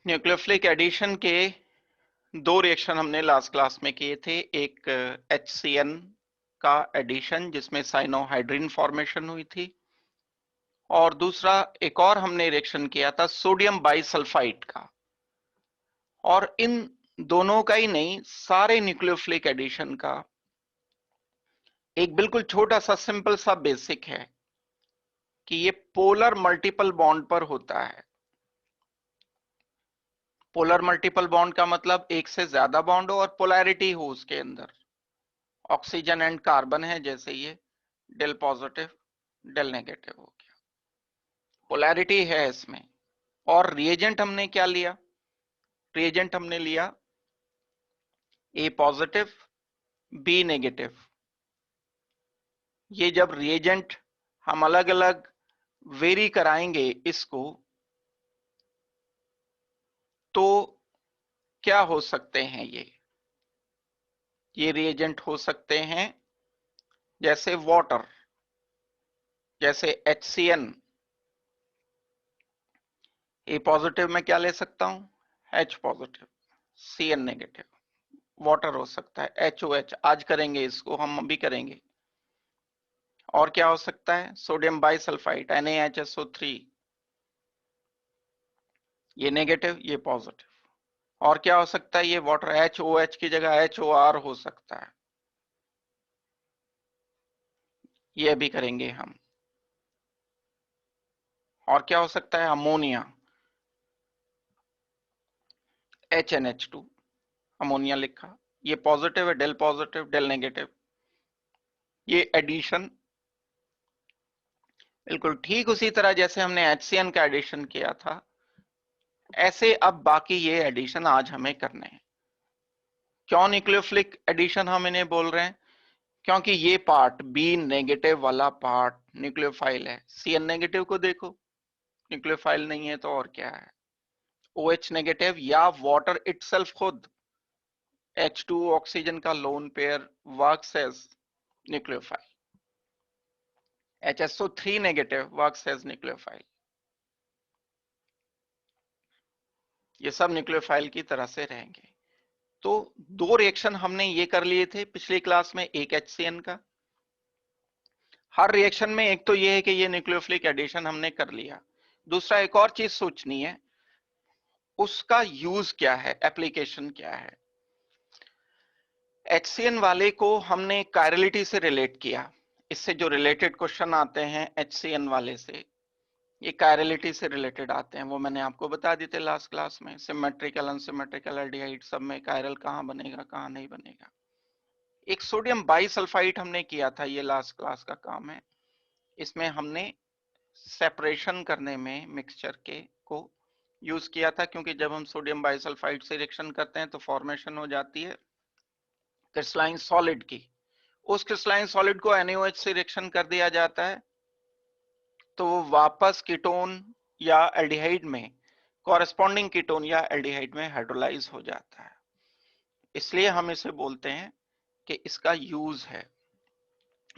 Nucleophilic addition के दो reaction हमने लास्ट क्लास में किए थे। एक HCN का एडिशन जिसमें साइनोहाइड्रिन फॉर्मेशन हुई थी, और दूसरा एक और हमने रिएक्शन किया था सोडियम बाइसल्फाइड का। और इन दोनों का ही नहीं, सारे न्यूक्लियोफिलिक एडिशन का एक बिल्कुल छोटा सा सिंपल सा बेसिक है कि ये पोलर मल्टीपल बॉन्ड पर होता है। पोलर मल्टीपल बॉन्ड का मतलब एक से ज्यादा बॉन्ड हो और पोलैरिटी हो उसके अंदर। ऑक्सीजन एंड कार्बन है, जैसे ये डेल पॉजिटिव डेल नेगेटिव हो गया, पोलैरिटी है इसमें। और रिएजेंट हमने क्या लिया? रिएजेंट हमने लिया ए पॉजिटिव बी नेगेटिव। ये जब रिएजेंट हम अलग अलग वेरी कराएंगे इसको, तो क्या हो सकते हैं? ये रिएजेंट हो सकते हैं जैसे वाटर, जैसे HCN। ए पॉजिटिव में क्या ले सकता हूं? H positive, CN negative. Water हो सकता है HOH, आज करेंगे इसको, हम अभी करेंगे। और क्या हो सकता है? सोडियम बाइसल्फाइड NaHSO3, ये नेगेटिव ये पॉजिटिव। और क्या हो सकता है? ये वाटर HOH की जगह HOR हो सकता है, ये भी करेंगे हम। और क्या हो सकता है? अमोनिया HNH2, अमोनिया लिखा, ये पॉजिटिव है, डेल नेगेटिव। ये एडिशन बिल्कुल ठीक उसी तरह जैसे हमने HCN का एडिशन किया था, ऐसे अब बाकी ये एडिशन आज हमें करने हैं। क्यों न्यूक्लियोफिलिक एडिशन हम इन्हें बोल रहे हैं? क्योंकि ये पार्ट बी नेगेटिव वाला पार्ट न्यूक्लियोफाइल है। CN नेगेटिव को देखो, न्यूक्लियोफाइल नहीं है तो और क्या है? OH नेगेटिव या वाटर इटसेल्फ खुद, H2 ऑक्सीजन का lone pair works as nucleophile. HSO3 negative works as nucleophile. ये सब न्यूक्लियोफाइल की तरह से रहेंगे। तो दो रिएक्शन हमने ये कर लिए थे पिछली क्लास में, एक HCN का। हर रिएक्शन में एक तो ये है कि ये न्यूक्लियोफिलिक एडिशन हमने कर लिया। दूसरा एक और चीज सोचनी है, उसका यूज क्या है, एप्लीकेशन क्या है। HCN वाले को हमने कायरलिटी से रिलेट किया। इससे जो रिलेटेड क्वेश्चन आते हैं HCN वाले से, ये कायरलिटी से रिलेटेड आते हैं, वो मैंने आपको बता दिए थे लास्ट क्लास में। सिमेट्रिकल अनसिमेट्रिकल एल्डिहाइड सब में कायरल कहां बनेगा कहां नहीं बनेगा। एक सोडियम बाइसल्फाइड हमने किया था, ये लास्ट क्लास का काम है। इसमें हमने सेपरेशन करने में मिक्सचर के को यूज किया था, क्योंकि जब हम सोडियम बाइसल्फाइड से रिएक्शन करते हैं तो फॉर्मेशन हो जाती है क्रिस्टलाइन सॉलिड की। उस क्रिस्टलाइन सॉलिड को NaOH से रिएक्शन कर दिया जाता है, तो वो वापस कीटोन या एल्डिहाइड में, कॉरेस्पॉन्डिंग कीटोन या एल्डिहाइड में हाइड्रोलाइज हो जाता है। इसलिए हम इसे बोलते हैं कि इसका यूज है।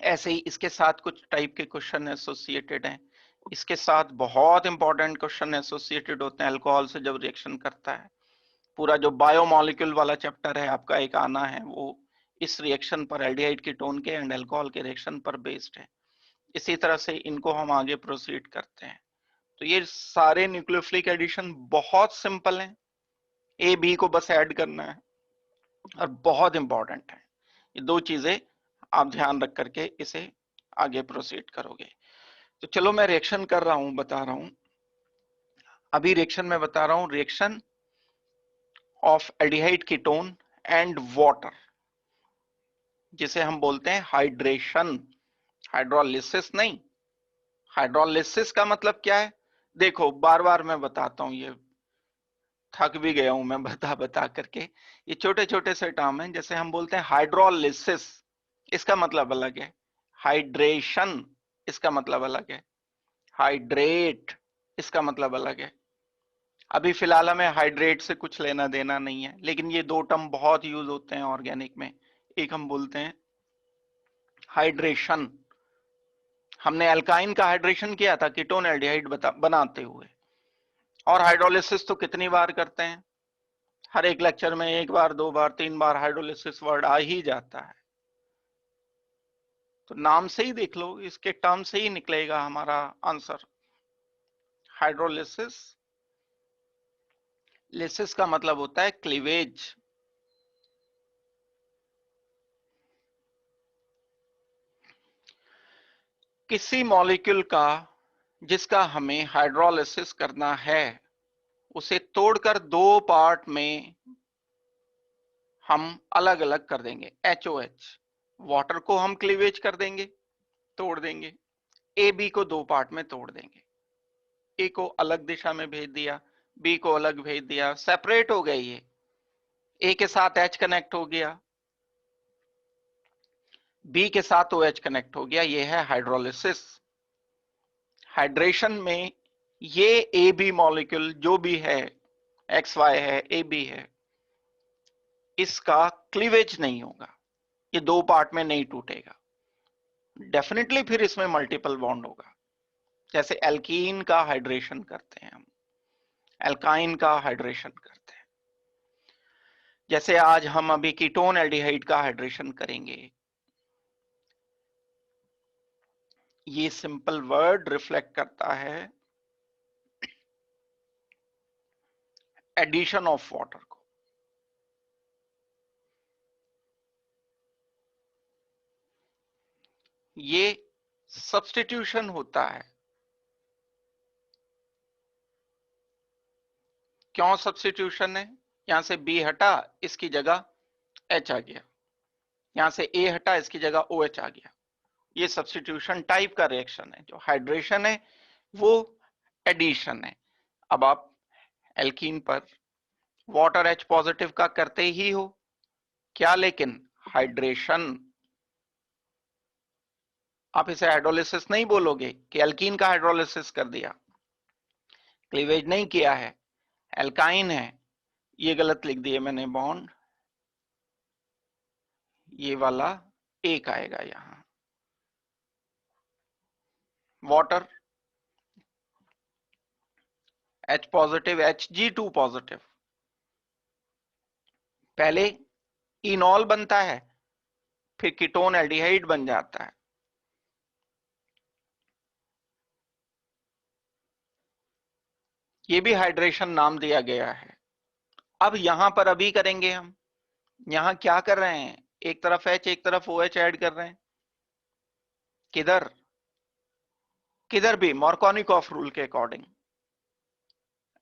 ऐसे ही इसके साथ कुछ टाइप के क्वेश्चन एसोसिएटेड हैं। इसके साथ बहुत इंपॉर्टेंट क्वेश्चन एसोसिएटेड होते हैं अल्कोहल से जब रिएक्शन करता है। पूरा जो बायोमोलिक्यूल वाला चैप्टर है आपका एक आना है, वो इस रिएक्शन पर, एल्डिहाइड कीटोन के एंड अल्कोहल के रिएक्शन पर बेस्ड है। इसी तरह से इनको हम आगे प्रोसीड करते हैं। तो ये सारे न्यूक्लियोफिलिक एडिशन बहुत सिंपल हैं, ए बी को बस ऐड करना है, और बहुत इंपॉर्टेंट है। ये दो चीजें आप ध्यान रख करके इसे आगे प्रोसीड करोगे। तो चलो मैं रिएक्शन कर रहा हूं, बता रहा हूं। अभी रिएक्शन में बता रहा हूं, reaction of aldehyde ketone and water, जिसे हम बोलते हैं हाइड्रेशन। हाइड्रोलिसिस नहीं। हाइड्रोलिसिस का मतलब क्या है? देखो बार बार मैं बताता हूं, ये थक भी गया हूं मैं बता बता करके। ये छोटे छोटे से टर्म हैं। जैसे हम बोलते हैं हाइड्रोलिसिस, इसका मतलब अलग है। हाइड्रेशन, इसका मतलब अलग है। हाइड्रेट, इसका मतलब अलग है। अभी फिलहाल हमें हाइड्रेट से कुछ लेना देना नहीं है, लेकिन ये दो टर्म बहुत यूज होते हैं ऑर्गेनिक में। एक हम बोलते हैं हाइड्रेशन। हमने अल्काइन का हाइड्रेशन किया था कीटोन एल्डिहाइड बनाते हुए, और हाइड्रोलिसिस तो कितनी बार करते हैं, हर एक लेक्चर में एक बार, दो बार, तीन बार हाइड्रोलिसिस वर्ड आ ही जाता है। तो नाम से ही देख लो, इसके टर्म से ही निकलेगा हमारा आंसर। हाइड्रोलिसिस, लिसिस का मतलब होता है क्लीवेज। किसी मॉलिक्यूल का जिसका हमें हाइड्रोलिसिस करना है, उसे तोड़कर दो पार्ट में हम अलग अलग कर देंगे। HOH, वाटर को हम क्लीवेज कर देंगे, तोड़ देंगे। AB को दो पार्ट में तोड़ देंगे, A को अलग दिशा में भेज दिया, B को अलग भेज दिया, सेपरेट हो गए ये। A के साथ H कनेक्ट हो गया, B के साथ OH कनेक्ट हो गया, ये है हाइड्रोलिसिस। हाइड्रेशन में ये AB मॉलिक्यूल जो भी है, XY है, AB है, इसका क्लीवेज नहीं होगा, ये दो पार्ट में नहीं टूटेगा। डेफिनेटली फिर इसमें मल्टीपल बॉन्ड होगा, जैसे एल्कीन का हाइड्रेशन करते हैं हम, एल्काइन का हाइड्रेशन करते हैं, जैसे आज हम अभी कीटोन एल्डिहाइड का हाइड्रेशन करेंगे। ये सिंपल वर्ड रिफ्लेक्ट करता है एडिशन ऑफ वाटर को। ये सब्स्टिट्यूशन होता है। क्यों सब्स्टिट्यूशन है? यहां से B हटा, इसकी जगह H आ गया, यहां से A हटा, इसकी जगह OH आ गया। ये सब्स्टिट्यूशन टाइप का रिएक्शन है। जो हाइड्रेशन है वो एडिशन है। अब आप एल्कीन पर वाटर H पॉजिटिव का करते ही हो क्या, लेकिन हाइड्रेशन। आप इसे हाइड्रोलिसिस नहीं बोलोगे कि एल्कीन का हाइड्रोलिसिस कर दिया, क्लीवेज नहीं किया है, एल्काइन है। ये गलत लिख दिए मैंने बॉन्ड, ये वाला एक आएगा यहां। Water H positive, Hg2 positive, पहले इनॉल बनता है, फिर कीटोन एल्डिहाइड बन जाता है। ये भी हाइड्रेशन नाम दिया गया है। अब यहां पर अभी करेंगे हम, यहां क्या कर रहे हैं, एक तरफ H एक तरफ OH ऐड कर रहे हैं। किधर किधर भी मार्कोनिकॉफ रूल के अकॉर्डिंग,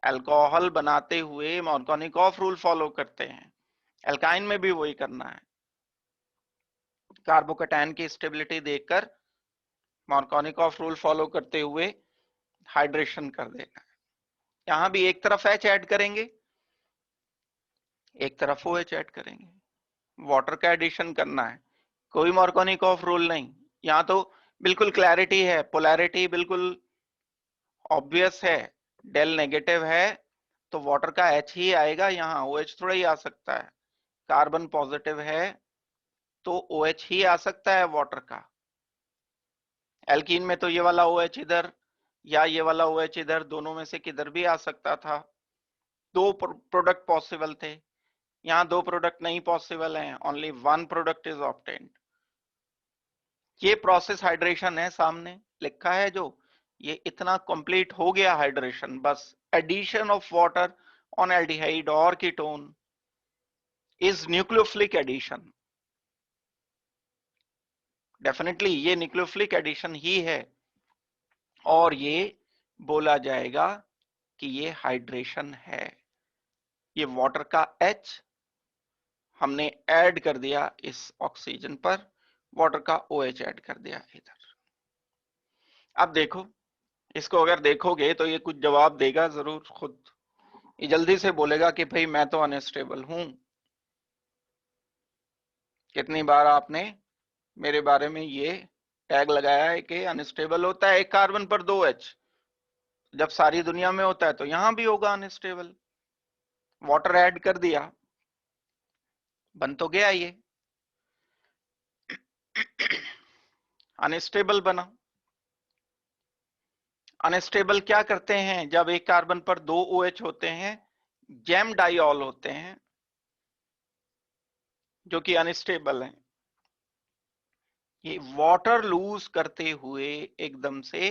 अल्कोहल बनाते हुए मार्कोनिकॉफ रूल फॉलो करते हैं। एल्काइन में भी वही करना है, कार्बोकैटायन की स्टेबिलिटी देखकर मार्कोनिकॉफ रूल फॉलो करते हुए हाइड्रेशन कर देना है। यहां भी एक तरफ H ऐड करेंगे, एक तरफ OH ऐड करेंगे, वाटर का एडिशन करना है। कोई मार्कोनिकॉफ रूल नहीं, यहां तो बिल्कुल क्लैरिटी है, पोलैरिटी बिल्कुल ऑब्वियस है। डेल नेगेटिव है तो वाटर का H ही आएगा, यहां OH थोड़ा ही आ सकता है। कार्बन पॉजिटिव है तो OH ही आ सकता है वाटर का। एल्कीन में तो ये वाला OH इधर या ये वाला OH इधर, दोनों में से किधर भी आ सकता था। दो प्रोडक्ट पॉसिबल थे, यहाँ दो प्रोडक्ट नहीं पॉसिबल हैं, only one product is obtained. ये प्रोसेस हाइड्रेशन है, सामने लिखा है जो, ये इतना कंप्लीट हो गया हाइड्रेशन। बस addition of water on aldehyde और ketone is nucleophilic addition. Definitely ये न्यूक्लियोफिलिक एडिशन ही है, और ये बोला जाएगा कि ये हाइड्रेशन है। ये वाटर का H हमने ऐड कर दिया इस ऑक्सीजन पर, वाटर का OH ऐड कर दिया इधर। अब देखो, इसको अगर देखोगे तो ये कुछ जवाब देगा जरूर खुद। ये जल्दी से बोलेगा कि भाई मैं तो अनस्टेबल हूं। कितनी बार आपने मेरे बारे में ये टैग लगाया है कि अनस्टेबल होता है एक कार्बन पर 2 H, जब सारी दुनिया में होता है तो यहां भी होगा अनस्टेबल। वाटर ऐड कर दिया, बन तो गया ये, अनस्टेबल बना। अनस्टेबल क्या करते हैं, जब एक कार्बन पर 2 OH होते हैं, जैम डाइऑल होते हैं जो कि अनस्टेबल हैं, ये वाटर लूज करते हुए एकदम से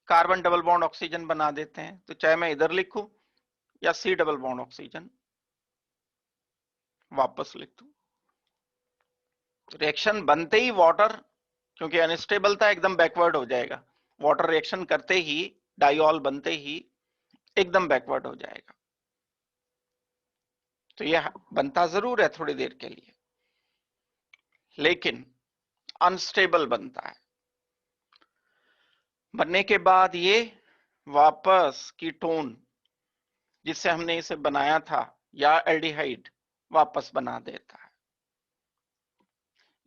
कार्बन डबल बॉन्ड ऑक्सीजन बना देते हैं। तो चाहे मैं इधर लिखूं या C डबल बॉन्ड ऑक्सीजन वापस लिख दूं, रिएक्शन बनते ही वाटर, क्योंकि अनस्टेबल था, एकदम बैकवर्ड हो जाएगा। वाटर रिएक्शन करते ही, डाइऑल बनते ही एकदम बैकवर्ड हो जाएगा। तो यह बनता जरूर है थोड़ी देर के लिए, लेकिन अनस्टेबल बनता है। बनने के बाद ये वापस कीटोन जिससे हमने इसे बनाया था या एल्डिहाइड वापस बना देता है।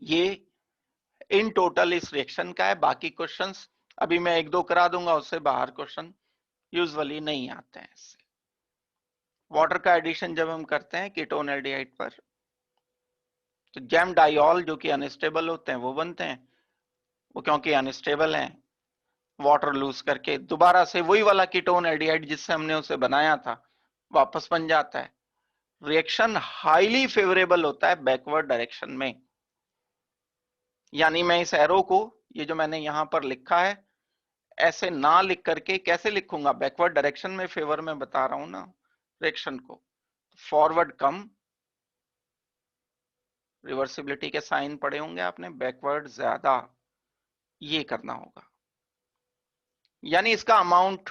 ये इन टोटल इस रिएक्शन का है। बाकी क्वेश्चंस अभी मैं एक दो करा दूंगा, उससे बाहर क्वेश्चन यूजुअली नहीं आते हैं इससे। वाटर का एडिशन जब हम करते हैं कीटोन एल्डिहाइड पर, तो जैम डाइऑल जो कि अनस्टेबल होते हैं वो बनते हैं। वो क्योंकि अनस्टेबल हैं, वाटर लूज करके दोबारा से वही वाला कीटोन एल्डिहाइड जिससे हमने उसे बनाया था वापस बन जाता है। रिएक्शन हाईली फेवरेबल होता है बैकवर्ड डायरेक्शन में। यानी मैं इस एरो को, ये जो मैंने यहां पर लिखा है, ऐसे ना लिख करके कैसे लिखूंगा, बैकवर्ड डायरेक्शन में फेवर में बता रहा हूं ना रिएक्शन को। फॉरवर्ड कम, रिवर्सिबिलिटी के साइन पढ़े होंगे आपने, बैकवर्ड ज्यादा, ये करना होगा। यानी इसका अमाउंट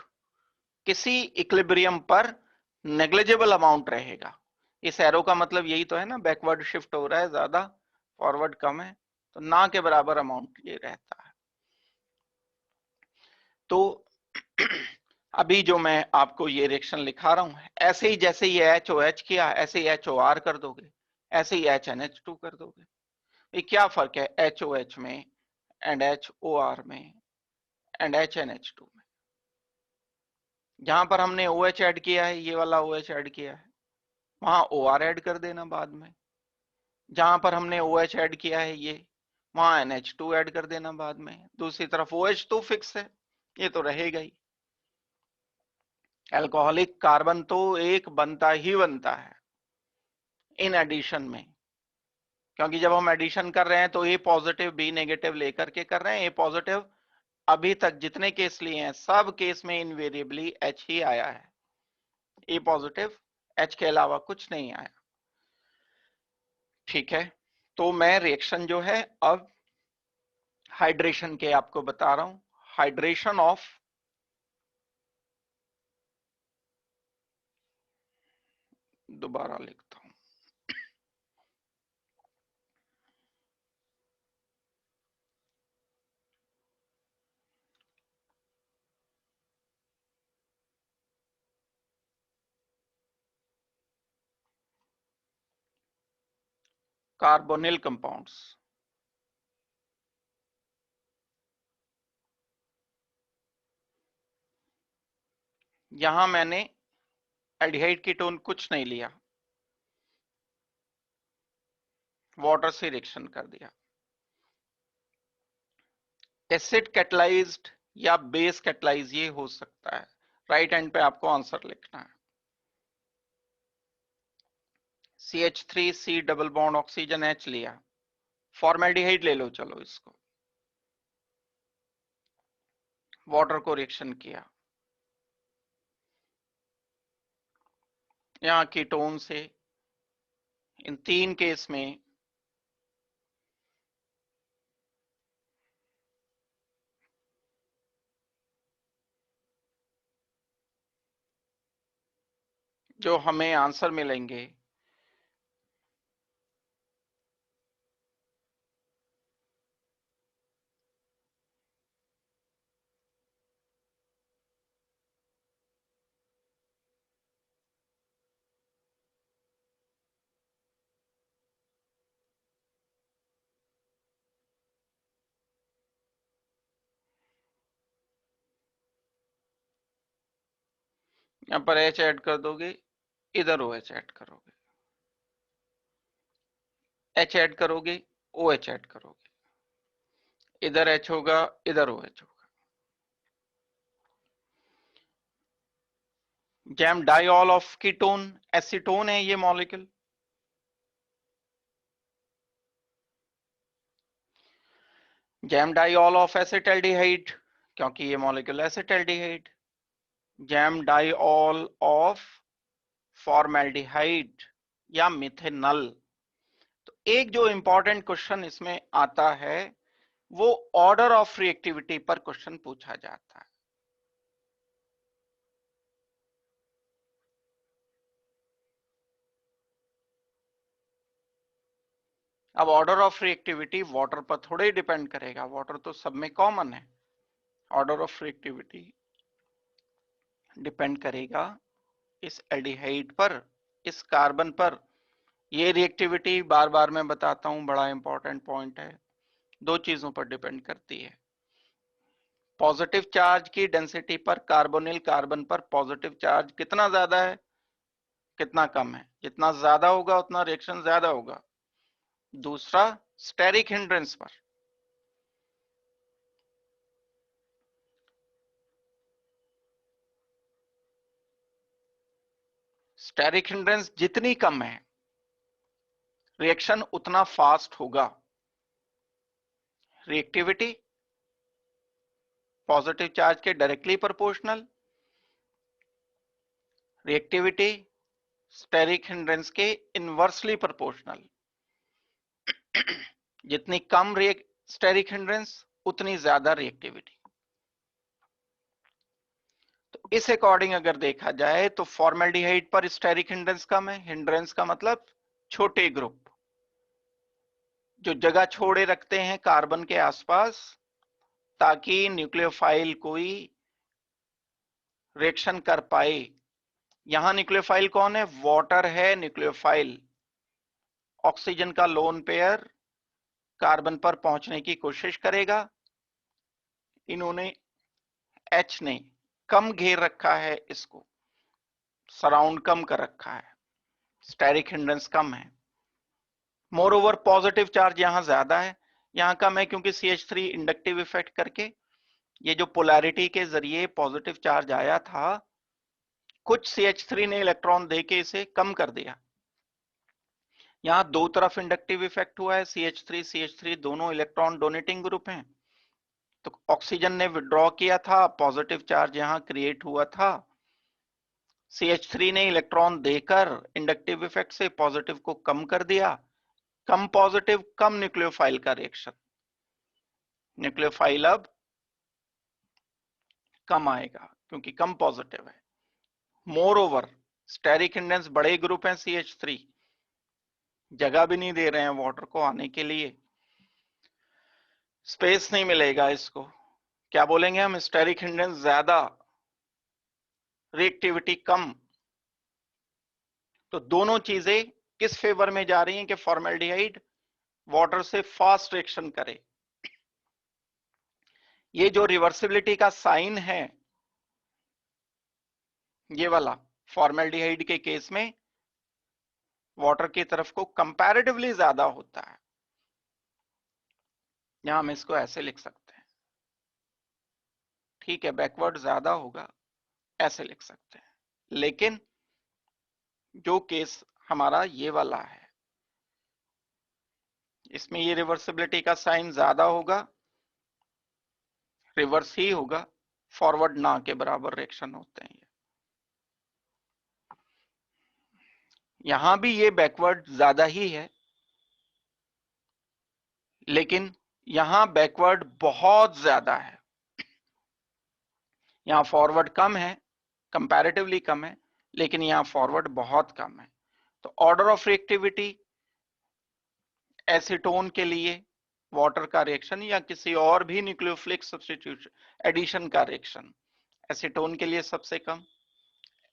किसी इक्विलिब्रियम पर नेग्लिजिबल अमाउंट रहेगा। इस एरो का मतलब यही तो है ना, बैकवर्ड शिफ्ट हो रहा है ज्यादा, फॉरवर्ड कम है, तो ना के बराबर अमाउंट ये रहता है। तो अभी जो मैं आपको ये रिएक्शन लिखा रहा हूं, ऐसे ही जैसे ये HOH किया ऐसे ही HOR कर दोगे, ऐसे ही HNH2 कर दोगे। ये क्या फर्क है HOH में एंड HOR में एंड HNH2 में? जहां पर हमने OH ऐड किया है, ये वाला OH ऐड किया है, वहां OR ऐड कर देना बाद में। जहां पर हमने OH ऐड किया है ये, वहां NH2 ऐड कर देना बाद में। दूसरी तरफ OH तो फिक्स है, ये तो रहेगा ही। अल्कोहलिक कार्बन तो एक बनता ही बनता है इन एडिशन में, क्योंकि जब हम एडिशन कर रहे हैं तो ए पॉजिटिव बी नेगेटिव लेकर के कर रहे हैं। ए पॉजिटिव अभी तक जितने केस लिए हैं सब केस में इनवेरिएबली H ही आया है, ए पॉजिटिव H के अलावा कुछ नहीं आया। ठीक है, तो मैं रिएक्शन जो है अब हाइड्रेशन के आपको बता रहा हूं। हाइड्रेशन ऑफ, दोबारा लिखता हूं, कार्बोनिल कंपाउंड्स। यहां मैंने एल्डिहाइड कीटोन कुछ नहीं लिया, वाटर से रिएक्शन कर दिया। एसिड कैटलाइज्ड या बेस कैटलाइज ये हो सकता है। राइट हैंड पे आपको आंसर लिखना है। CH3C double bond oxygen H लिया, फॉर्मेल्डिहाइड ले लो, चलो इसको, वाटर को रिएक्शन किया, यहां कीटोन से, इन तीन केस में जो हमें आंसर मिलेंगे यहां पर H ऐड कर दोगे, इधर OH ऐड करोगे, H ऐड करोगे, OH ऐड करोगे, इधर H होगा, इधर OH होगा। Jam diol of ketone, acetone है ये molecule. Jam diol of acetaldehyde, क्योंकि ये molecule acetaldehyde. Jam diol of formaldehyde या मिथेनल। तो एक जो इंपॉर्टेंट क्वेश्चन इसमें आता है वो ऑर्डर ऑफ रिएक्टिविटी पर क्वेश्चन पूछा जाता है। अब ऑर्डर ऑफ रिएक्टिविटी वाटर पर थोड़े ही डिपेंड करेगा, वाटर तो सब में कॉमन है। ऑर्डर ऑफ रिएक्टिविटी डिपेंड करेगा इस एल्डिहाइड पर, इस कार्बन पर। ये रिएक्टिविटी बार बार मैं बताता हूं, बड़ा इंपॉर्टेंट पॉइंट है। दो चीजों पर डिपेंड करती है। पॉजिटिव चार्ज की डेंसिटी पर, कार्बोनिल कार्बन पर पॉजिटिव चार्ज कितना ज्यादा है, कितना कम है। जितना ज्यादा होगा उतना रिएक्शन ज्यादा होगा। दूसरा, स्टेरिक हिंड्रेंस पर। स्टेरिक हिंड्रेंस जितनी कम है, रिएक्शन उतना फास्ट होगा। रिएक्टिविटी पॉजिटिव चार्ज के directly proportional, reactivity steric hindrance के इनवर्सली प्रोपोर्शनल। जितनी कम स्टेरिक हिंड्रेंस उतनी ज्यादा रिएक्टिविटी। तो इस अकॉर्डिंग अगर देखा जाए तो फॉर्मेल्डिहाइड पर स्टेरिक हिंड्रेंस कम है। हिंड्रेंस का मतलब छोटे ग्रुप जो जगह छोड़े रखते हैं कार्बन के आसपास ताकि न्यूक्लियोफाइल कोई रिएक्शन कर पाए। यहां न्यूक्लियोफाइल कौन है? वाटर है न्यूक्लियोफाइल। ऑक्सीजन का लोन पेयर कार्बन पर पहुंचने की कोशिश करेगा। इन्होंने H ने कम घेर रखा है, इसको सराउंड कम कर रखा है, स्टेरिक हिंड्रेंस कम है। मोर ओवर पॉजिटिव चार्ज यहां ज्यादा है, यहां कम है क्योंकि CH3 इंडक्टिव इफेक्ट करके ये जो पोलैरिटी के जरिए पॉजिटिव चार्ज आया था, कुछ CH3 ने इलेक्ट्रॉन देके इसे कम कर दिया। यहां दो तरफ इंडक्टिव इफेक्ट हुआ है, CH3 दोनों इलेक्ट्रॉन डोनेटिंग ग्रुप हैं। तो ऑक्सीजन ने विड्रॉ किया था, पॉजिटिव चार्ज यहां क्रिएट हुआ था। CH3 ने इलेक्ट्रॉन देकर इंडक्टिव इफेक्ट से पॉजिटिव को कम कर दिया। कम पॉजिटिव, कम न्यूक्लियोफाइल का रिएक्शन। न्यूक्लियोफाइल अब कम आएगा क्योंकि कम पॉजिटिव है। मोर ओवर स्टेरिक हिंड्रेंस बड़े ग्रुप हैं, CH3 जगह भी नहीं दे रहे हैं वाटर को आने के लिए, स्पेस नहीं मिलेगा इसको। क्या बोलेंगे हम? स्टेरिक हिंड्रेंस ज्यादा, रिएक्टिविटी कम। तो दोनों चीजें किस फेवर में जा रही हैं कि फॉर्मेल्डिहाइड वाटर से फास्ट रिएक्शन करे। ये जो रिवर्सिबिलिटी का साइन है, ये वाला फॉर्मेल्डिहाइड के केस में वाटर की तरफ को कंपैरेटिवली ज्यादा होता है। यहां हम इसको ऐसे लिख सकते हैं, ठीक है, बैकवर्ड ज्यादा होगा, ऐसे लिख सकते हैं। लेकिन जो केस हमारा ये वाला है, इसमें ये रिवर्सिबिलिटी का साइन ज्यादा होगा, रिवर्स ही होगा, फॉरवर्ड ना के बराबर रिएक्शन होते हैं। यहां भी ये बैकवर्ड ज्यादा ही है, लेकिन यहां बैकवर्ड बहुत ज्यादा है। यहां फॉरवर्ड कम है, कंपैरेटिवली कम है, लेकिन यहां फॉरवर्ड बहुत कम है। तो ऑर्डर ऑफ रिएक्टिविटी एसीटोन के लिए वाटर का रिएक्शन या किसी और भी न्यूक्लियोफिलिक सब्स्टिट्यूशन एडिशन का रिएक्शन, एसीटोन के लिए सबसे कम,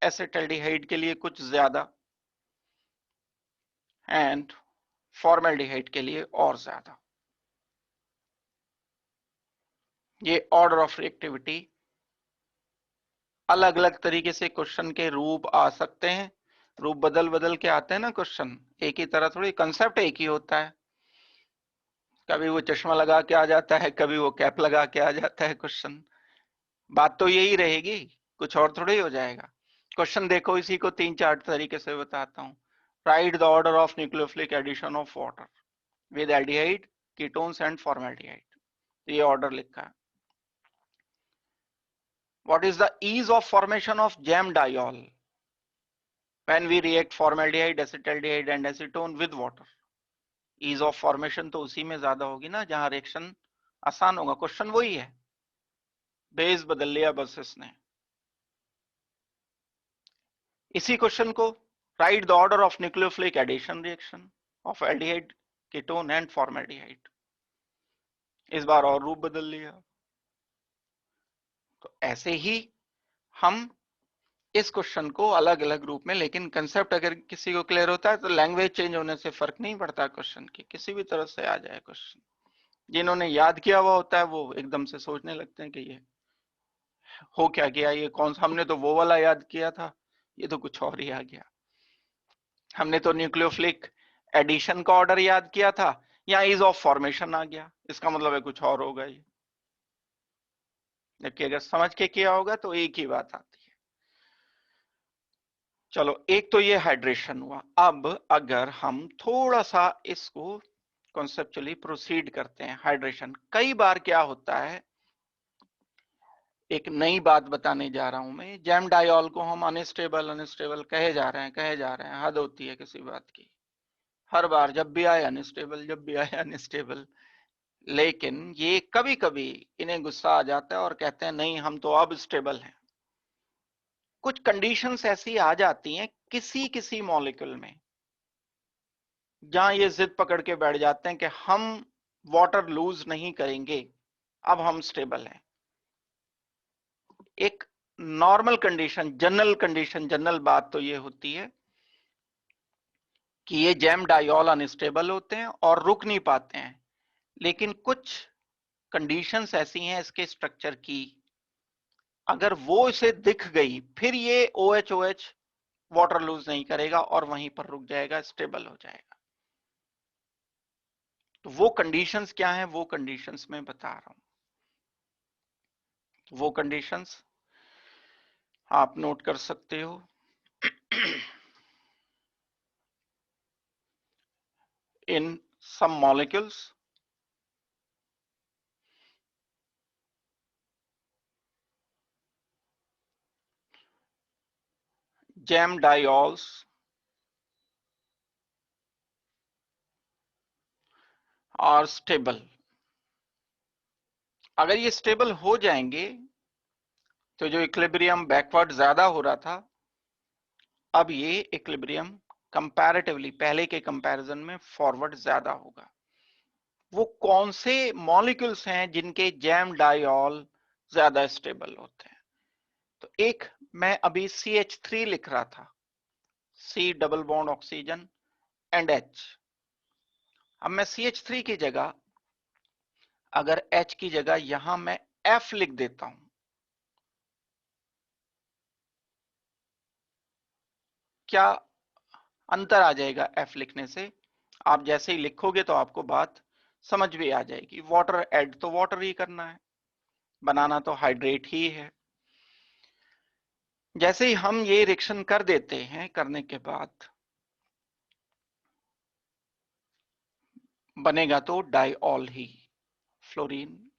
एसिटल्डिहाइड के लिए कुछ ज्यादा, एंड फॉर्मेल्डिहाइड के लिए और ज्यादा। ये ऑर्डर ऑफ रिएक्टिविटी अलग अलग तरीके से क्वेश्चन के रूप आ सकते हैं। रूप बदल बदल के आते हैं ना क्वेश्चन, एक ही तरह थोड़ी, कंसेप्ट एक ही होता है। कभी वो चश्मा लगा के आ जाता है, कभी वो कैप लगा के आ जाता है क्वेश्चन। बात तो यही रहेगी, कुछ और थोड़ी हो जाएगा। क्वेश्चन देखो, इसी को 3-4 तरीके से बताता हूं। Write the order of nucleophilic addition of water with aldehyde, ketones and formaldehyde. ये ऑर्डर लिखा है। What is the ease of formation of gem diol when we react formaldehyde, acetaldehyde and acetone with water? Ease of formation तो उसी में ज्यादा होगी ना जहां रिएक्शन आसान होगा। क्वेश्चन वही है, बेस बदल लिया बस इसने। इसी क्वेश्चन को write the order of nucleophilic addition reaction of aldehyde, ketone and formaldehyde, इस बार और रूप बदल लिया। तो ऐसे ही हम इस क्वेश्चन को अलग अलग रूप में, लेकिन कंसेप्ट अगर किसी को क्लियर होता है तो लैंग्वेज चेंज होने से फर्क नहीं पड़ता क्वेश्चन की, किसी भी तरह से आ जाए क्वेश्चन। जिन्होंने याद किया हुआ होता है वो एकदम से सोचने लगते हैं कि ये हो क्या गया, ये कौन सा, हमने तो वो वाला याद किया था, ये तो कुछ और ही आ गया। हमने तो न्यूक्लियोफिलिक एडिशन का ऑर्डर याद किया था, यहाँ ईज ऑफ फॉर्मेशन आ गया, इसका मतलब है कुछ और होगा ये। जबकि अगर समझ के किया होगा तो एक ही बात आती है। चलो, एक तो ये हाइड्रेशन हुआ। अब अगर हम थोड़ा सा इसको कॉन्सेप्चुअली प्रोसीड करते हैं, हाइड्रेशन कई बार क्या होता है, एक नई बात बताने जा रहा हूं मैं। जैम डाइऑल को हम अनस्टेबल अनस्टेबल कहे जा रहे हैं, हद होती है किसी बात की। हर बार जब भी आए अनस्टेबल, जब भी आए अनस्टेबल। लेकिन ये कभी कभी इन्हें गुस्सा आ जाता है और कहते हैं नहीं हम तो अब स्टेबल हैं। कुछ कंडीशंस ऐसी आ जाती हैं किसी किसी मॉलिक्यूल में जहां ये जिद पकड़ के बैठ जाते हैं कि हम वाटर लूज नहीं करेंगे, अब हम स्टेबल हैं। एक नॉर्मल कंडीशन, जनरल बात तो ये होती है कि ये जैम डाइऑल अनस्टेबल होते हैं और रुक नहीं पाते हैं। लेकिन कुछ कंडीशंस ऐसी हैं इसके स्ट्रक्चर की, अगर वो इसे दिख गई फिर ये OH वाटर लूज नहीं करेगा और वहीं पर रुक जाएगा, स्टेबल हो जाएगा। तो वो कंडीशंस क्या हैं, वो कंडीशंस मैं बता रहा हूं। वो कंडीशंस आप नोट कर सकते हो। in some molecules jam diols are stable। अगर ये स्टेबल हो जाएंगे तो जो इक्विलिब्रियम बैकवर्ड ज्यादा हो रहा था, अब ये इक्विलिब्रियम कंपैरेटिवली पहले के कंपैरिजन में फॉरवर्ड ज्यादा होगा। वो कौन से मॉलिक्यूल्स हैं जिनके जैम डाइऑल ज्यादा स्टेबल होते हैं? तो एक मैं अभी CH3 लिख रहा था, C double bond oxygen and H। अब मैं CH3 की जगह, अगर H की जगह यहां मैं F लिख देता हूं, क्या अंतर आ जाएगा F लिखने से? आप जैसे ही लिखोगे तो आपको बात समझ भी आ जाएगी। वाटर ऐड तो वाटर ही करना है, बनाना तो हाइड्रेट ही है। जैसे ही हम ये रिएक्शन कर देते हैं, करने के बाद बनेगा तो डाइऑल ही। फ्लोरीन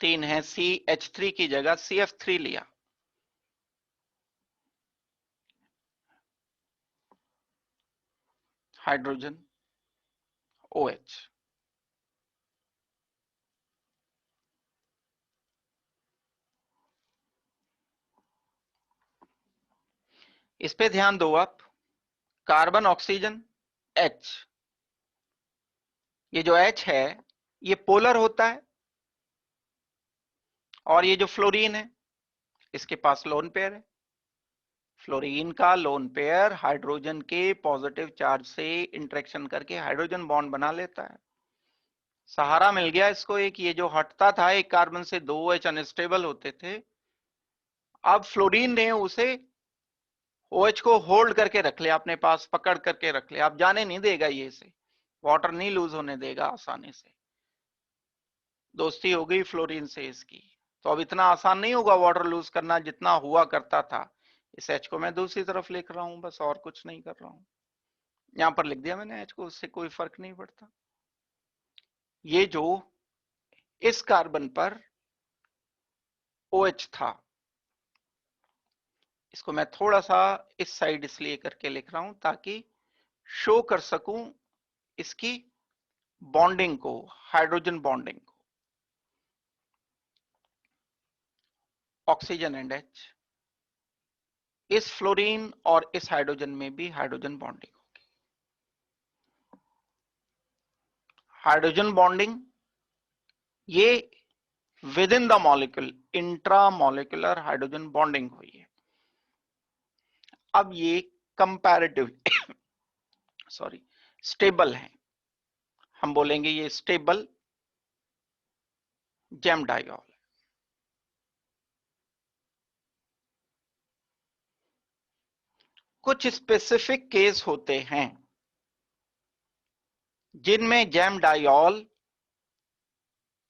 3 है, CH3 की जगह CF3 लिया, हाइड्रोजन OH। इस पे ध्यान दो आप, कार्बन ऑक्सीजन H। ये जो H है ये पोलर होता है, और ये जो फ्लोरीन है इसके पास लोन पेयर है। फ्लोरीन का लोन पेयर हाइड्रोजन के पॉजिटिव चार्ज से इंटरेक्शन करके हाइड्रोजन बॉन्ड बना लेता है। सहारा मिल गया इसको एक, ये जो हटता था एक कार्बन से, 2 OH अनस्टेबल होते थे, अब फ्लोरीन ने उसे OH को होल्ड करके रख लिया अपने पास, पकड़ करके रख लिया। अब जाने नहीं देगा, ये से वाटर नहीं लूज होने देगा आसानी से। दोस्ती हो गई फ्लोरीन से इसकी, तो अब इतना आसान नहीं होगा वाटर लूज करना जितना हुआ करता था। इस H को मैं दूसरी तरफ लिख रहा हूं, बस और कुछ नहीं कर रहा हूं। यहां पर लिख दिया मैंने H को, उससे कोई फर्क नहीं पड़ता। ये जो इस कार्बन पर OH था, इसको मैं थोड़ा सा इस साइड इसलिए करके लिख रहा हूं ताकि शो कर सकूं इसकी बॉन्डिंग को, हाइड्रोजन बॉन्डिंग को। ऑक्सीजन एंड H, इस फ्लोरीन और इस हाइड्रोजन में भी हाइड्रोजन बॉन्डिंग होगी। हाइड्रोजन बॉन्डिंग ये with in the molecule, intramolecular hydrogen bonding हुई है। अब ये कंपैरेटिव सॉरी स्टेबल है, हम बोलेंगे ये स्टेबल जैम डाइऑल। कुछ स्पेसिफिक केस होते हैं जिनमें जैम डाइऑल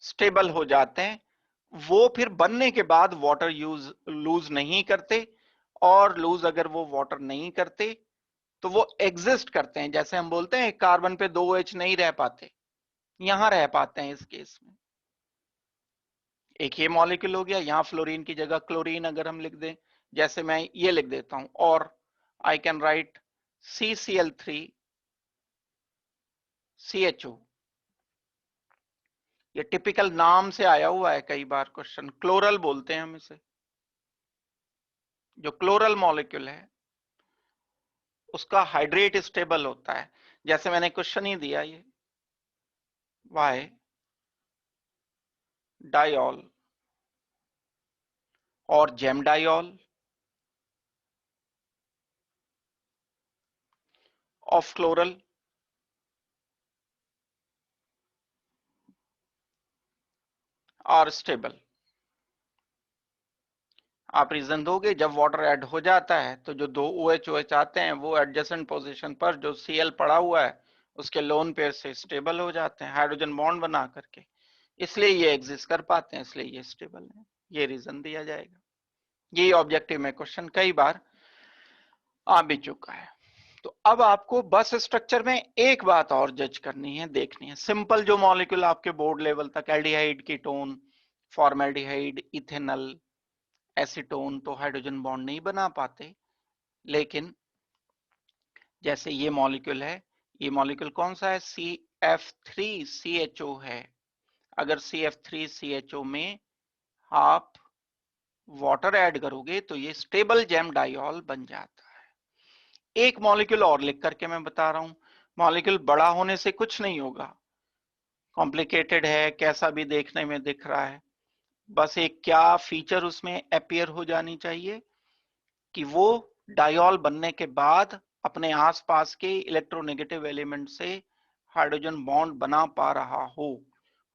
स्टेबल हो जाते हैं, वो फिर बनने के बाद वाटर लूज नहीं करते, और लूज अगर वो वाटर नहीं करते तो वो एग्जिस्ट करते हैं। जैसे हम बोलते हैं कार्बन पे 2 H नहीं रह पाते, यहां रह पाते हैं इस केस में। एक ये मॉलिक्यूल हो गया, यहां फ्लोरीन की जगह क्लोरीन अगर हम लिख दें, जैसे मैं ये लिख देता हूं, और I can write CCl3 CHO। ये टिपिकल नाम से आया हुआ है, कई बार क्वेश्चन, क्लोरल बोलते हैं हम इसे। जो क्लोरल मॉलिक्यूल है उसका हाइड्रेट स्टेबल होता है, जैसे मैंने क्वेश्चन ही दिया ये वाई डाइऑल और gem diol of chloral are stable. आप रीजन दोगे, जब वाटर ऐड हो जाता है तो जो दो OH आते हैं वो एडजेसेंट पोजीशन पर जो Cl पड़ा हुआ है उसके लोन पेयर से स्टेबल हो जाते हैं हाइड्रोजन बॉन्ड बना करके, इसलिए ये एग्जिस्ट कर पाते हैं, इसलिए ये स्टेबल है। ये रीजन दिया जाएगा। यही ऑब्जेक्टिव में क्वेश्चन कई बार आ भी चुका है। तो अब आपको बस स्ट्रक्चर में एक बात और जज करनी है, देखनी है। सिंपल जो मॉलिक्यूल आपके बोर्ड लेवल तक, aldehyde, ketone, formaldehyde, ethanol, acetone, तो हाइड्रोजन बॉन्ड नहीं बना पाते। लेकिन जैसे ये मॉलिक्यूल है, ये मॉलिक्यूल कौन सा है? CF3CHO है। अगर CF3CHO में आप वाटर ऐड करोगे तो ये स्टेबल जैम डाइऑल बन जाता है। एक मॉलिक्यूल और लिख करके मैं बता रहा हूं, मॉलिक्यूल बड़ा होने से कुछ नहीं होगा, कॉम्प्लिकेटेड है, कैसा भी देखने में दिख रहा है, बस एक क्या फीचर उसमें अपीयर हो जानी चाहिए कि वो डाइऑल बनने के बाद अपने आसपास के इलेक्ट्रोनेगेटिव एलिमेंट से हाइड्रोजन बॉन्ड बना पा रहा हो।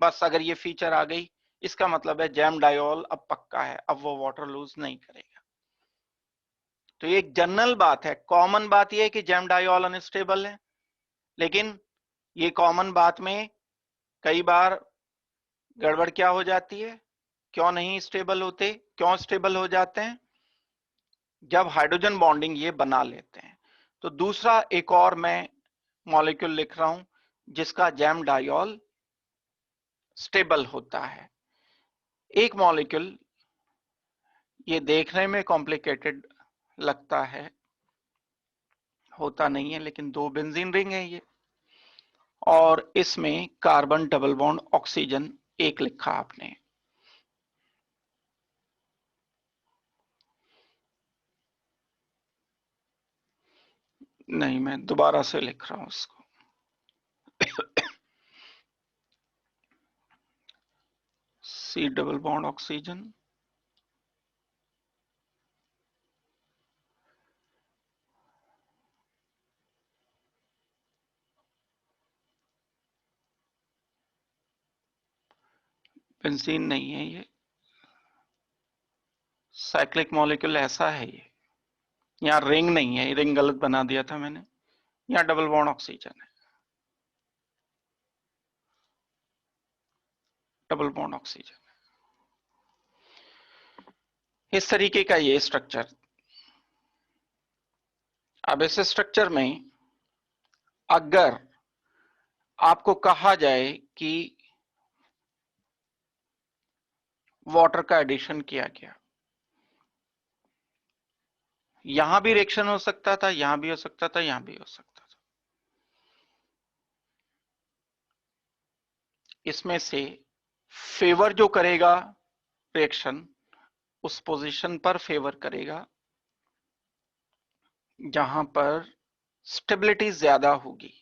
बस अगर ये फीचर आ गई, इसका मतलब है जैम डाइऑल अब पक्का है, अब वो वाटर लूज नहीं करेगा। तो ये एक जनरल बात है, कॉमन बात ये है कि जैम डाइऑल अनस्टेबल है, लेकिन ये कॉमन बात में कई बार गड़बड़ क्या हो जाती है, क्यों नहीं स्टेबल होते, क्यों स्टेबल हो जाते हैं? जब हाइड्रोजन बॉन्डिंग ये बना लेते हैं। तो दूसरा एक और मैं मॉलिक्यूल लिख रहा हूं जिसका जैम डाइऑल स्टेबल होता है। एक मॉलिक्यूल, ये देखने में कॉम्प्लिकेटेड लगता है, होता नहीं है, लेकिन 2 बेंजीन रिंग है ये, और इसमें कार्बन डबल बॉन्ड ऑक्सीजन एक लिखा आपने। नहीं, मैं दोबारा से लिख रहा हूं इसको। C double bond oxygen, benzene नहीं है ये, साइक्लिक मॉलिक्यूल ऐसा है ये। यहाँ रिंग नहीं है, रिंग गलत बना दिया था मैंने, यहाँ डबल बॉन्ड ऑक्सीजन है, डबल बॉन्ड ऑक्सीजन। इस तरीके का ये स्ट्रक्चर अब इस स्ट्रक्चर में अगर आपको कहा जाए कि वाटर का एडिशन किया गया, यहां भी रिएक्शन हो सकता था, यहां भी हो सकता था, यहां भी हो सकता था, इसमें से फेवर जो करेगा रिएक्शन उस पोजीशन पर फेवर करेगा जहां पर स्टेबिलिटी ज्यादा होगी।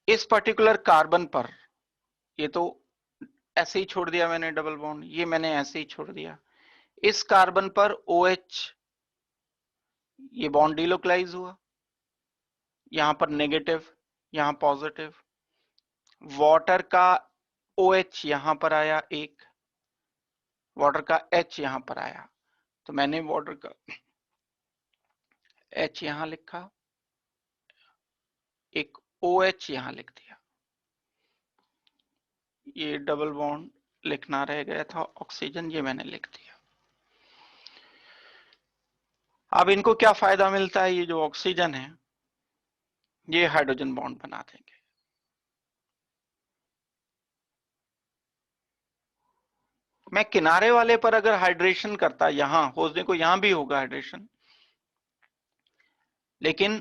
इस पर्टिकुलर कार्बन पर, ये तो ऐसे ही छोड़ दिया मैंने डबल बॉन्ड, ये मैंने ऐसे ही छोड़ दिया, इस कार्बन पर OH ये बॉन्ड डिलोकलाइज हुआ, यहां पर नेगेटिव, यहां पॉजिटिव, वाटर का OH यहां पर आया एक, वाटर का H यहां पर आया, तो मैंने वाटर का H यहां लिखा, एक OH यहां लिख दिया, ये डबल बॉन्ड लिखना रह गया था ऑक्सीजन, ये मैंने लिख दिया। अब इनको क्या फायदा मिलता है, ये जो ऑक्सीजन है ये हाइड्रोजन बॉन्ड बना देंगे। मैं किनारे वाले पर अगर हाइड्रेशन करता, यहां होने को यहां भी होगा हाइड्रेशन, लेकिन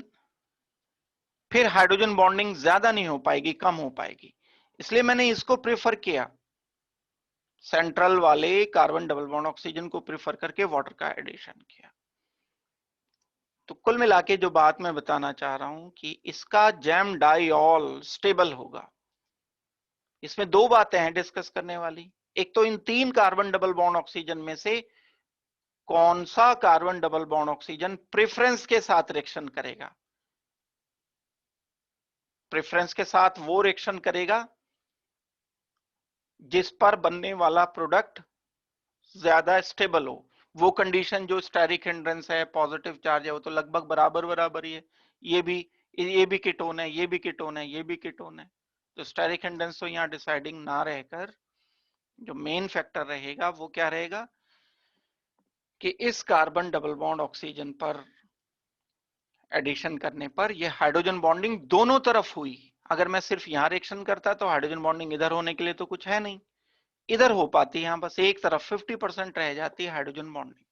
फिर हाइड्रोजन बॉन्डिंग ज्यादा नहीं हो पाएगी, कम हो पाएगी, इसलिए मैंने इसको प्रेफर किया, सेंट्रल वाले कार्बन डबल बॉन्ड ऑक्सीजन को प्रेफर करके वाटर का एडिशन किया। तो कुल मिला के जो बात मैं बताना चाह रहा हूं कि इसका जैम डाइऑल स्टेबल होगा। इसमें दो बातें हैं डिस्कस करने वाली, एक तो इन 3 कार्बन डबल बॉन्ड ऑक्सीजन में से कौन सा carbon double bond oxygen preference के साथ रिएक्शन करेगा। प्रेफरेंस के साथ वो रिएक्शन करेगा जिस पर बनने वाला प्रोडक्ट ज्यादा स्टेबल हो। वो कंडीशन जो स्टेरिक हिंड्रेंस है, पॉजिटिव चार्ज है, वो तो लगभग बराबर बराबर ही है, ये भी कीटोन है, ये भी कीटोन है, ये भी कीटोन है, तो स्टेरिक हिंड्रेंस तो यहाँ डिसाइडिंग ना रहकर जो मेन फैक्टर रहेगा वो क्या रहेगा कि इस कार्बन डबल बॉन्ड ऑक्सीजन पर एडिशन करने पर ये हाइड्रोजन बॉन्डिंग दोनों तरफ हुई। अगर मैं सिर्फ यहां रिएक्शन करता तो हाइड्रोजन बॉन्डिंग इधर होने के लिए तो कुछ है नहीं, इधर हो पाती है, यहां बस एक तरफ 50% रह जाती है हाइड्रोजन बॉन्डिंग।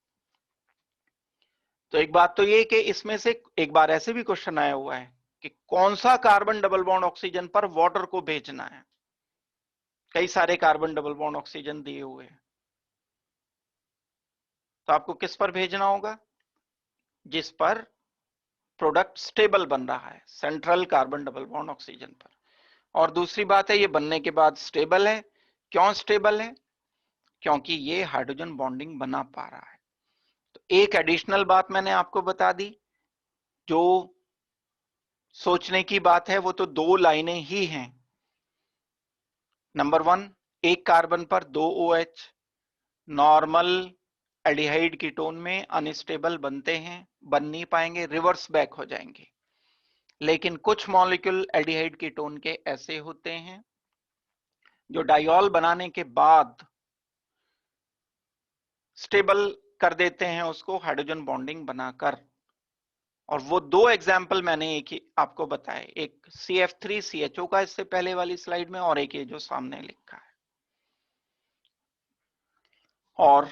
तो एक बात तो ये कि इसमें से एक बार ऐसे भी क्वेश्चन आया हुआ है कि कौन सा कार्बन डबल बॉन्ड ऑक्सीजन पर वाटर को भेजना है। कई सारे कार्बन डबल बॉन्ड ऑक्सीजन दिए हुए हैं, तो आपको किस पर भेजना होगा, जिस पर प्रोडक्ट स्टेबल बन रहा है, central carbon double bond oxygen पर। और दूसरी बात है ये बनने के बाद स्टेबल है। क्यों स्टेबल है, क्योंकि ये हाइड्रोजन बॉन्डिंग बना पा रहा है। तो एक एडिशनल बात मैंने आपको बता दी, जो सोचने की बात है वो तो 2 लाइनें ही हैं। नंबर 1, एक कार्बन पर 2 OH नॉर्मल एल्डिहाइड कीटोन में अनस्टेबल बनते हैं, बन नहीं पाएंगे, रिवर्स बैक हो जाएंगे। लेकिन कुछ मॉलिक्यूल एल्डिहाइड कीटोन के ऐसे होते हैं जो डाइऑल बनाने के बाद स्टेबल कर देते हैं उसको हाइड्रोजन बॉन्डिंग बनाकर। और वो 2 एग्जाम्पल मैंने एक ही आपको बताए, एक CF3CHO का इससे पहले वाली स्लाइड में, और एक ये जो सामने लिखा है। और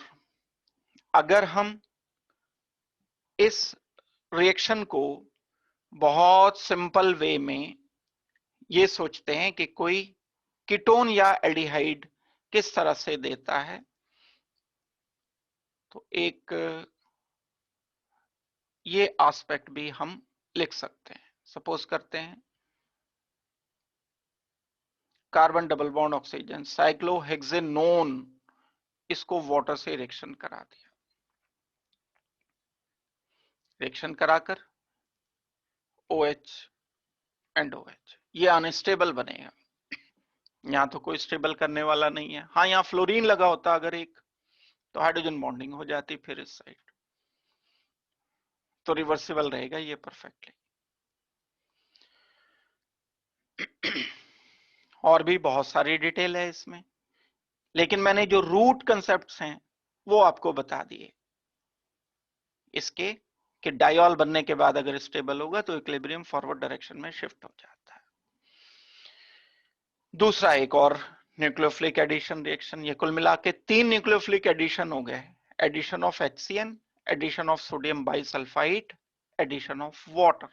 अगर हम इस रिएक्शन को बहुत सिंपल वे में ये सोचते हैं कि कोई कीटोन या एल्डिहाइड किस तरह से देता है, तो एक ये एस्पेक्ट भी हम लिख सकते हैं। सपोज करते हैं carbon double bond oxygen cyclohexanone, इसको वाटर से रिएक्शन करा दिया, रिएक्शन कराकर OH एंड OH, ये अनस्टेबल बनेगा। यहां तो कोई स्टेबल करने वाला नहीं है। हाँ, यहाँ फ्लोरीन लगा होता अगर एक, तो हाइड्रोजन बॉन्डिंग हो जाती फिर इस साइड, तो रिवर्सिबल रहेगा ये परफेक्टली। और भी बहुत सारी डिटेल है इसमें, लेकिन मैंने जो रूट कंसेप्ट्स हैं वो आपको बता दिए। इसके कि डायॉल बनने के बाद अगर स्टेबल होगा तो इक्विलिब्रियम फॉरवर्ड डायरेक्शन में शिफ्ट हो जाता है। दूसरा एक और न्यूक्लियोफिलिक एडिशन रिएक्शन, ये कुल मिला के 3 न्यूक्लियोफिलिक एडिशन हो गए। Addition of HCN, addition of sodium bisulphite, addition of water.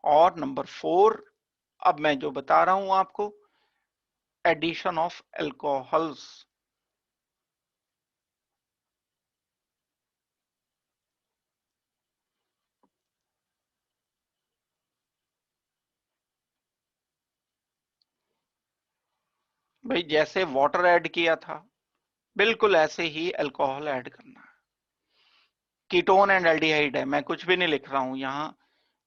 और नंबर 4 अब मैं जो बता रहा हूं आपको, एडिशन ऑफ अल्कोहल्स। भाई जैसे वाटर ऐड किया था बिल्कुल ऐसे ही अल्कोहल ऐड करना है। कीटोन एंड एल्डिहाइड है, मैं कुछ भी नहीं लिख रहा हूं यहां,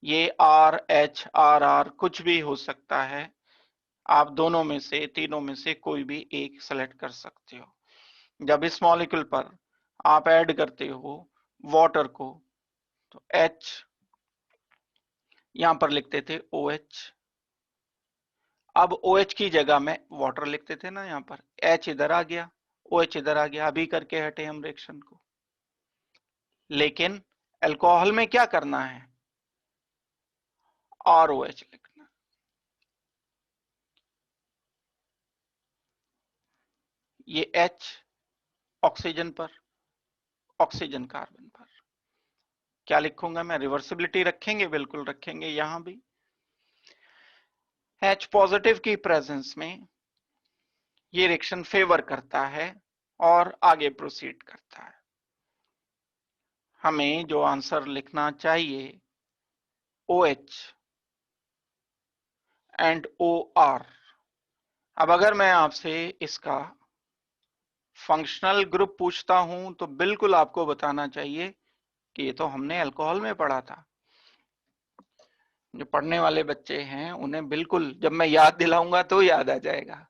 ये RH RR कुछ भी हो सकता है, आप दोनों में से तीनों में से कोई भी एक सेलेक्ट कर सकते हो। जब इस मॉलिक्यूल पर आप ऐड करते हो वाटर को तो H यहां पर लिखते थे OH, अब OH की जगह में वाटर लिखते थे ना, यहां पर H इधर आ गया, OH इधर आ गया, अभी करके हटे हम रिएक्शन को। लेकिन अल्कोहल में क्या करना है, ROH लिखना। ये H ऑक्सीजन पर, ऑक्सीजन कार्बन पर, क्या लिखूंगा मैं, रिवर्सिबिलिटी रखेंगे, बिल्कुल रखेंगे, यहां भी H पॉजिटिव की प्रेजेंस में ये रिएक्शन फेवर करता है और आगे प्रोसीड करता है। हमें जो आंसर लिखना चाहिए OH एंड OR। अब अगर मैं आपसे इसका फंक्शनल ग्रुप पूछता हूं तो बिल्कुल आपको बताना चाहिए कि ये तो हमने अल्कोहल में पढ़ा था। जो पढ़ने वाले बच्चे हैं उन्हें बिल्कुल जब मैं याद दिलाऊंगा तो याद आ जाएगा,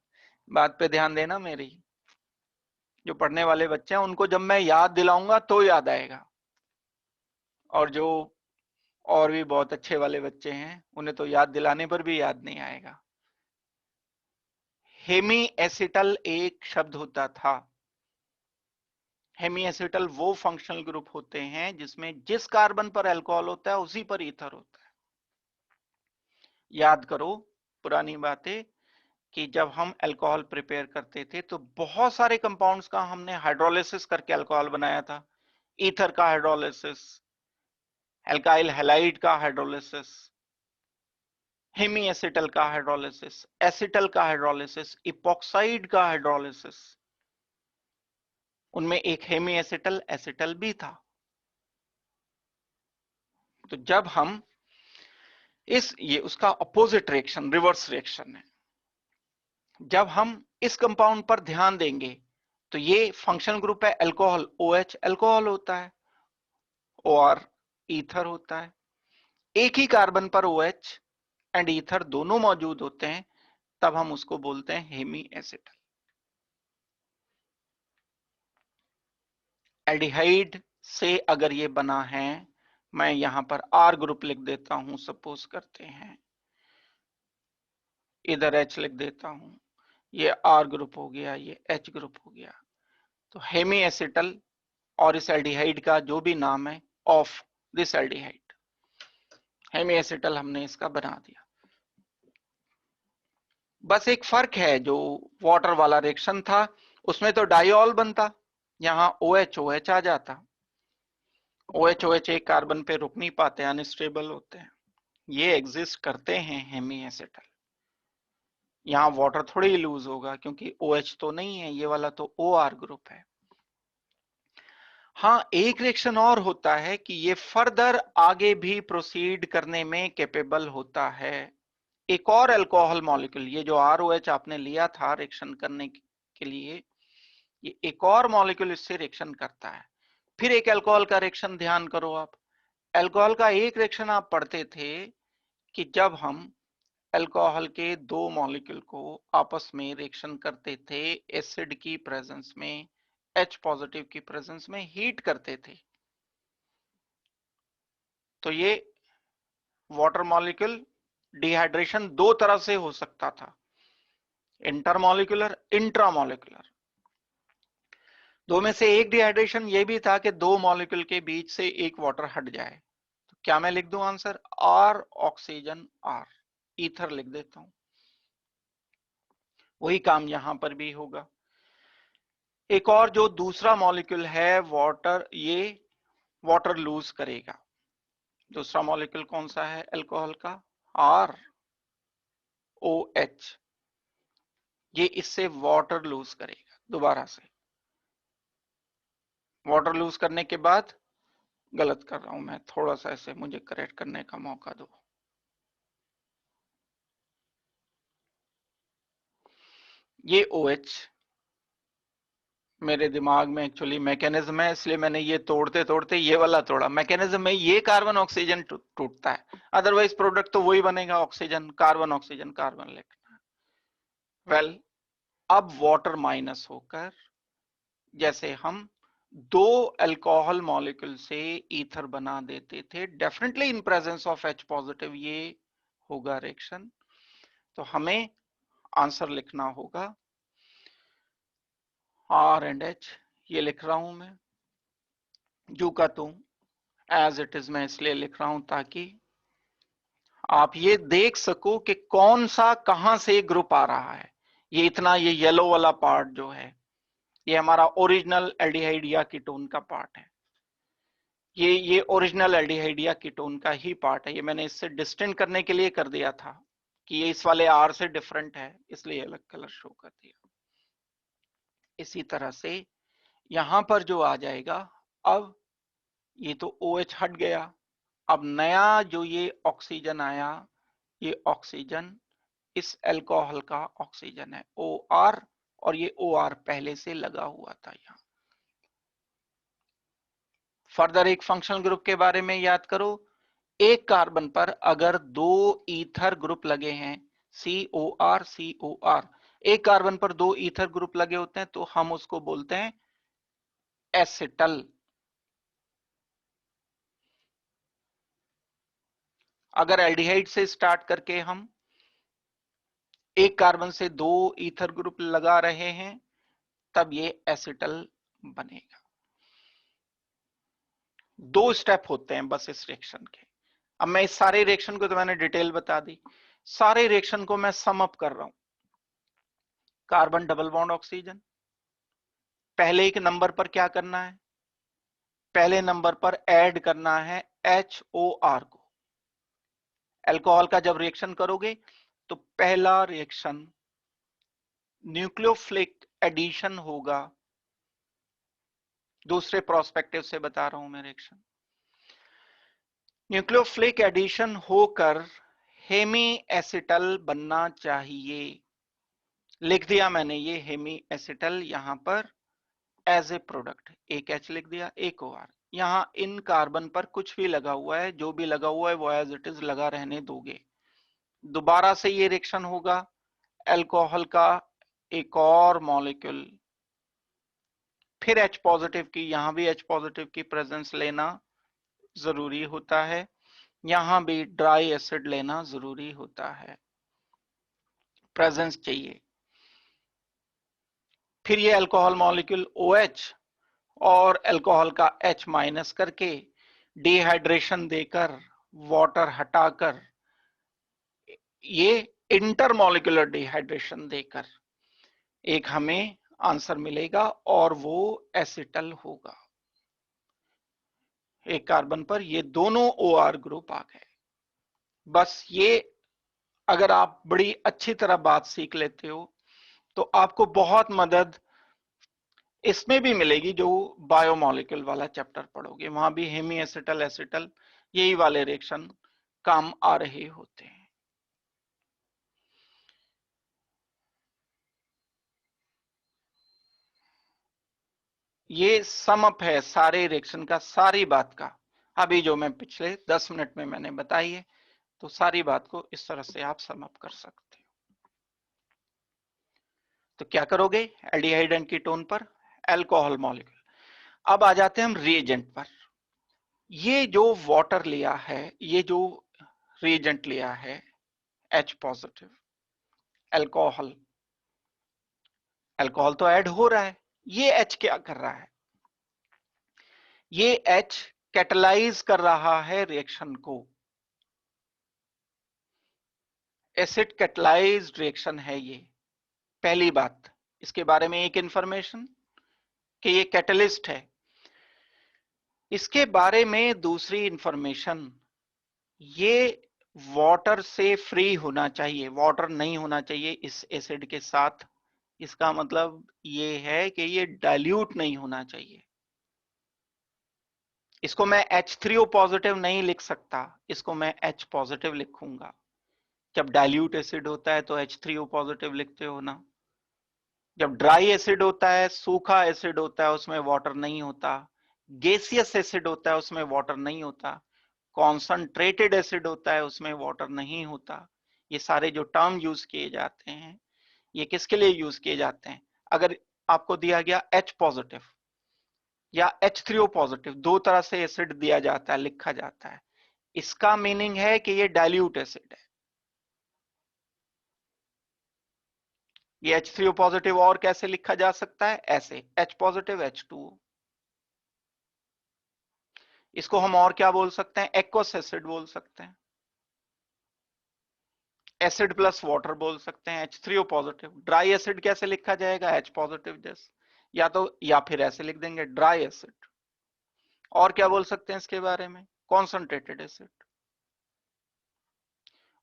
बात पे ध्यान देना मेरी। जो पढ़ने वाले बच्चे हैं उनको जब मैं याद दिलाऊंगा तो याद आएगा, और जो और भी बहुत अच्छे वाले बच्चे हैं उन्हें तो याद दिलाने पर भी याद नहीं आएगा। हेमी एसिटल एक शब्द होता था। हेमी एसिटल वो फंक्शनल ग्रुप होते हैं जिसमें जिस कार्बन पर अल्कोहल होता है उसी पर ईथर होता है। याद करो पुरानी बातें कि जब हम अल्कोहल प्रिपेयर करते थे तो बहुत सारे कंपाउंड्स का हमने हाइड्रोलिसिस करके अल्कोहल बनाया था। ईथर का हाइड्रोलिसिस, एल्काइल हैलाइड का हाइड्रोलिसिस, हेमी एसिटल का हाइड्रोलिसिस, एसिटल का हाइड्रोलिसिस, इपॉक्साइड का हाइड्रोलिसिस, उनमें एक हेमी एसिटल एसिटल भी था। तो जब हम ये उसका अपोजिट रिएक्शन रिवर्स रिएक्शन है, जब हम इस कंपाउंड पर ध्यान देंगे तो ये फंक्शनल ग्रुप है अल्कोहल, OH अल्कोहल होता है, OR ईथर होता है। एक ही कार्बन पर OH एंड ईथर दोनों मौजूद होते हैं, तब हम उसको बोलते हैं हेमी एसिटल। एल्डिहाइड से अगर ये बना है, मैं यहां पर R ग्रुप लिख देता हूं, सपोज करते हैं इधर H लिख देता हूं, ये R ग्रुप हो गया, ये H ग्रुप हो गया। तो हेमी एसिटल और इस एल्डिहाइड का जो भी नाम है of this aldehyde, hemiacetal हमने इसका बना दिया। बस एक फर्क है, जो वाटर वाला रिएक्शन था उसमें तो डाइऑल बनता, यहां OH OH आ जाता। OH OH एक कार्बन पे रुक नहीं पाते, अनस्टेबल होते हैं, ये एग्जिस्ट करते हैं हेमी एसिटल। यहाँ वाटर थोड़ी लूज होगा क्योंकि OH तो नहीं है, ये वाला तो OR ग्रुप है। हाँ एक रिएक्शन और होता है कि ये फर्दर आगे भी प्रोसीड करने में कैपेबल होता है। एक और अल्कोहल मॉलिक्यूल, ये जो ROH आपने लिया था रिएक्शन करने के लिए, ये एक और मॉलिक्यूल इससे रिएक्शन करता है। फिर एक अल्कोहल का रिएक्शन ध्यान करो आप, अल्कोहल का एक रिएक्शन आप पढ़ते थे कि जब हम अल्कोहल के दो मॉलिक्यूल को आपस में रिएक्शन करते थे एसिड की प्रेजेंस में, H पॉजिटिव की प्रेजेंस में हीट करते थे, तो ये वाटर मॉलिक्यूल डिहाइड्रेशन दो तरह से हो सकता था, इंटरमॉलिक्यूलर इंट्रामॉलिक्यूलर। दो में से एक डिहाइड्रेशन ये भी था कि दो मॉलिक्यूल के बीच से एक वाटर हट जाए। तो क्या मैं लिख दूं answer? R oxygen R, ether लिख देता हूं। वही काम यहां पर भी होगा। एक और जो दूसरा मॉलिक्यूल है वाटर, ये वाटर लूज करेगा। दूसरा मॉलिक्यूल कौन सा है अल्कोहल का? आर ओ एच, ये इससे वाटर लूज करेगा दोबारा से। वाटर लूज करने के बाद, गलत कर रहा हूं मैं, थोड़ा सा ऐसे मुझे करेक्ट करने का मौका दो। ये OH मेरे दिमाग में एक्चुअली मैकेनिज्म है, इसलिए मैंने ये तोड़ते तोड़ते ये वाला तोड़ा। मैकेनिज्म में ये कार्बन ऑक्सीजन टूटता है, अदरवाइज प्रोडक्ट तो वही बनेगा, ऑक्सीजन कार्बन ऑक्सीजन कार्बन लिखना। वेल, अब वाटर माइनस होकर, जैसे हम दो अल्कोहल मॉलिक्यूल से ईथर बना देते थे, definitely in presence of H positive ये होगा रिएक्शन। तो हमें आंसर लिखना होगा R एंड H। ये लिख रहा हूं मैं जू का तू, एज इट इज मैं इसलिए लिख रहा हूं ताकि आप ये देख सको कि कौन सा कहां से ग्रुप आ रहा है। ये इतना, ये येलो वाला पार्ट जो है, ये हमारा ओरिजिनल एल्डिहाइड या कीटोन का पार्ट है। ये ओरिजिनल एल्डिहाइड या कीटोन का ही पार्ट है। ये मैंने इससे डिस्टिंक्ट करने के लिए कर दिया था कि ये इस वाले R से डिफरेंट है, इसलिए अलग कलर शो कर दिया। इसी तरह से यहां पर जो आ जाएगा, अब ये तो OH हट गया, अब नया जो ये ऑक्सीजन आया, ये ऑक्सीजन इस अल्कोहल का ऑक्सीजन है OR, और ये OR पहले से लगा हुआ था यहां। फर्दर एक फंक्शनल ग्रुप के बारे में याद करो। एक कार्बन पर अगर दो ईथर ग्रुप लगे हैं, COR COR, एक कार्बन पर दो ईथर ग्रुप लगे होते हैं तो हम उसको बोलते हैं एसिटल। अगर एल्डिहाइड से स्टार्ट करके हम एक कार्बन से दो ईथर ग्रुप लगा रहे हैं, तब ये एसिटल बनेगा। दो स्टेप होते हैं बस इस रिएक्शन के। अब मैं इस सारे रिएक्शन को तो मैंने डिटेल बता दी, सारे रिएक्शन को मैं सम अप कर रहा हूं। कार्बन डबल बॉन्ड ऑक्सीजन, पहले एक नंबर पर क्या करना है? पहले नंबर पर ऐड करना है HOR को। अल्कोहल का जब रिएक्शन करोगे तो पहला रिएक्शन न्यूक्लियोफिलिक एडिशन होगा। दूसरे प्रोस्पेक्टिव से बता रहा हूं मैं रिएक्शन। न्यूक्लियोफिलिक एडिशन होकर हेमी एसिटल बनना चाहिए। लिख दिया मैंने ये हेमी एसिटल यहां पर एज ए प्रोडक्ट, एक H लिख दिया, एक OR। यहां इन कार्बन पर कुछ भी लगा हुआ है, जो भी लगा हुआ है वो एज इट इज लगा रहने दोगे। दोबारा से ये रिएक्शन होगा, अल्कोहल का एक और मॉलिक्यूल, फिर H पॉजिटिव की, यहां भी H पॉजिटिव की प्रेजेंस लेना जरूरी होता है, यहां भी ड्राई एसिड लेना जरूरी होता है, प्रेजेंस चाहिए। फिर ये अल्कोहल मॉलिक्यूल OH और अल्कोहल का H माइनस करके डिहाइड्रेशन देकर, वाटर हटाकर, ये इंटरमॉलिक्यूलर डिहाइड्रेशन देकर एक हमें आंसर मिलेगा और वो एसिटल होगा। एक कार्बन पर ये दोनों OR ग्रुप आ गए। बस ये अगर आप बड़ी अच्छी तरह बात सीख लेते हो तो आपको बहुत मदद इसमें भी मिलेगी, जो बायोमोलिक्यूल वाला चैप्टर पढ़ोगे, वहां भी हेमी एसिटल एसिटल यही वाले रिएक्शन काम आ रहे होते हैं। ये सम अप है सारे रिएक्शन का, सारी बात का। अभी जो मैं पिछले 10 मिनट में मैंने बताई है, तो सारी बात को इस तरह से आप सम अप कर सकते हो। तो क्या करोगे एल्डिहाइड एंड कीटोन पर, अल्कोहल मॉलिक्यूल। अब आ जाते हैं हम रिएजेंट पर। ये जो वाटर लिया है, ये जो रिएजेंट लिया है H पॉजिटिव, अल्कोहल, अल्कोहल तो ऐड हो रहा है, ये H क्या कर रहा है? ये H कैटलाइज कर रहा है रिएक्शन को। एसिड कैटलाइज्ड रिएक्शन है ये। पहली बात, इसके बारे में एक इंफॉर्मेशन कि ये कैटलिस्ट है। इसके बारे में दूसरी इंफॉर्मेशन, ये वाटर से फ्री होना चाहिए, वाटर नहीं होना चाहिए इस एसिड के साथ। इसका मतलब ये है कि ये डाइल्यूट नहीं होना चाहिए। इसको मैं H3O पॉजिटिव नहीं लिख सकता, इसको मैं H पॉजिटिव लिखूंगा। जब डाइल्यूट एसिड होता है तो H3O पॉजिटिव लिखते हो ना। जब ड्राई एसिड होता है, सूखा एसिड होता है, उसमें वाटर नहीं होता। गैसियस एसिड होता है, उसमें वाटर नहीं होता। कॉन्संट्रेटेड एसिड होता है, उसमें वाटर नहीं होता। ये सारे जो टर्म यूज किए जाते हैं, ये किसके लिए यूज किए जाते हैं? अगर आपको दिया गया H पॉजिटिव या H3O पॉजिटिव, दो तरह से एसिड दिया जाता है, लिखा जाता है। इसका मीनिंग है कि ये डाइल्यूट एसिड है। ये H3O पॉजिटिव और कैसे लिखा जा सकता है? ऐसे, H पॉजिटिव H2O। इसको हम और क्या बोल सकते हैं? एक्वस एसिड बोल सकते हैं, एसिड प्लस वाटर बोल सकते हैं, H3O पॉजिटिव। ड्राई एसिड कैसे लिखा जाएगा? H पॉजिटिव जैसे, या फिर ऐसे लिख देंगे ड्राई एसिड। और क्या बोल सकते हैं इसके बारे में? Concentrated acid.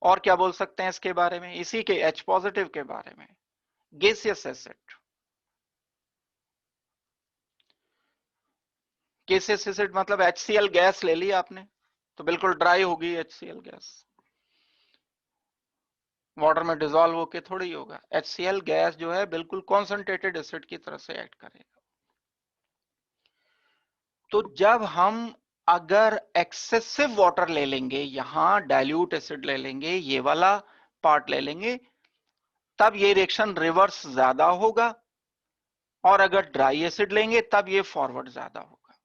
और क्या बोल सकते हैं इसके बारे में, इसी के H पॉजिटिव के बारे में? Gaseous acid. गैसियस एसिड मतलब HCl गैस ले ली आपने तो बिल्कुल ड्राई होगी HCl गैस, वाटर में डिजोल्व होके थोड़ी होगा। HCl गैस जो है बिल्कुल कॉन्संट्रेटेड एसिड की तरह से एक्ट करेगा। तो जब हम अगर एक्सेसिव वाटर ले लेंगे, यहां डाइल्यूट एसिड ले लेंगे, ये वाला पार्ट ले लेंगे, तब ये रिएक्शन रिवर्स ज्यादा होगा। और अगर ड्राई एसिड लेंगे तब ये फॉरवर्ड ज्यादा होगा।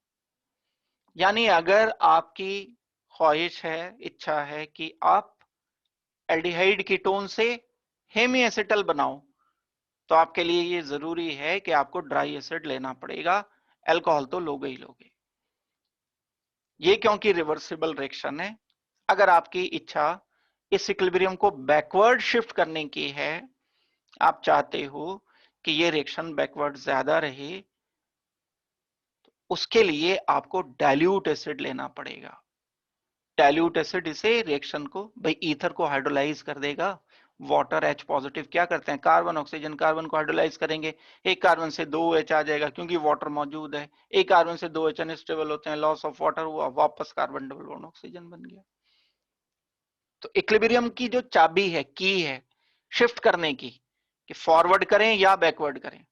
यानी अगर आपकी ख्वाहिश है, इच्छा है कि आप एल्डिहाइड कीटोन से हेमी एसिटल बनाओ, तो आपके लिए ये जरूरी है कि आपको ड्राई एसिड लेना पड़ेगा। अल्कोहल तो लोगे ही लोगे। ये क्योंकि रिवर्सिबल रिएक्शन है। अगर आपकी इच्छा इस इक्विलिब्रियम को बैकवर्ड शिफ्ट करने की है, आप चाहते हो कि ये रिएक्शन बैकवर्ड ज्यादा रहे, तो उसके लिए आपको डाइल्यूट एसिड लेना पड़ेगा। डाइल्यूट एसिड इसे रिएक्शन को, भाई ईथर को हाइड्रोलाइज कर देगा। वाटर H पॉजिटिव क्या करते हैं? कार्बन ऑक्सीजन कार्बन को हाइड्रोलाइज करेंगे, एक कार्बन से 2 H आ जाएगा क्योंकि वाटर मौजूद है। एक कार्बन से 2 H अनस्टेबल होते हैं, लॉस ऑफ वाटर हुआ, वापस कार्बन डबल बॉन्ड ऑक्सीजन बन गया। तो इक्विलिब्रियम की जो चाबी है, की है शिफ्ट करने की, कि फॉरवर्ड करें या बैकवर्ड करें,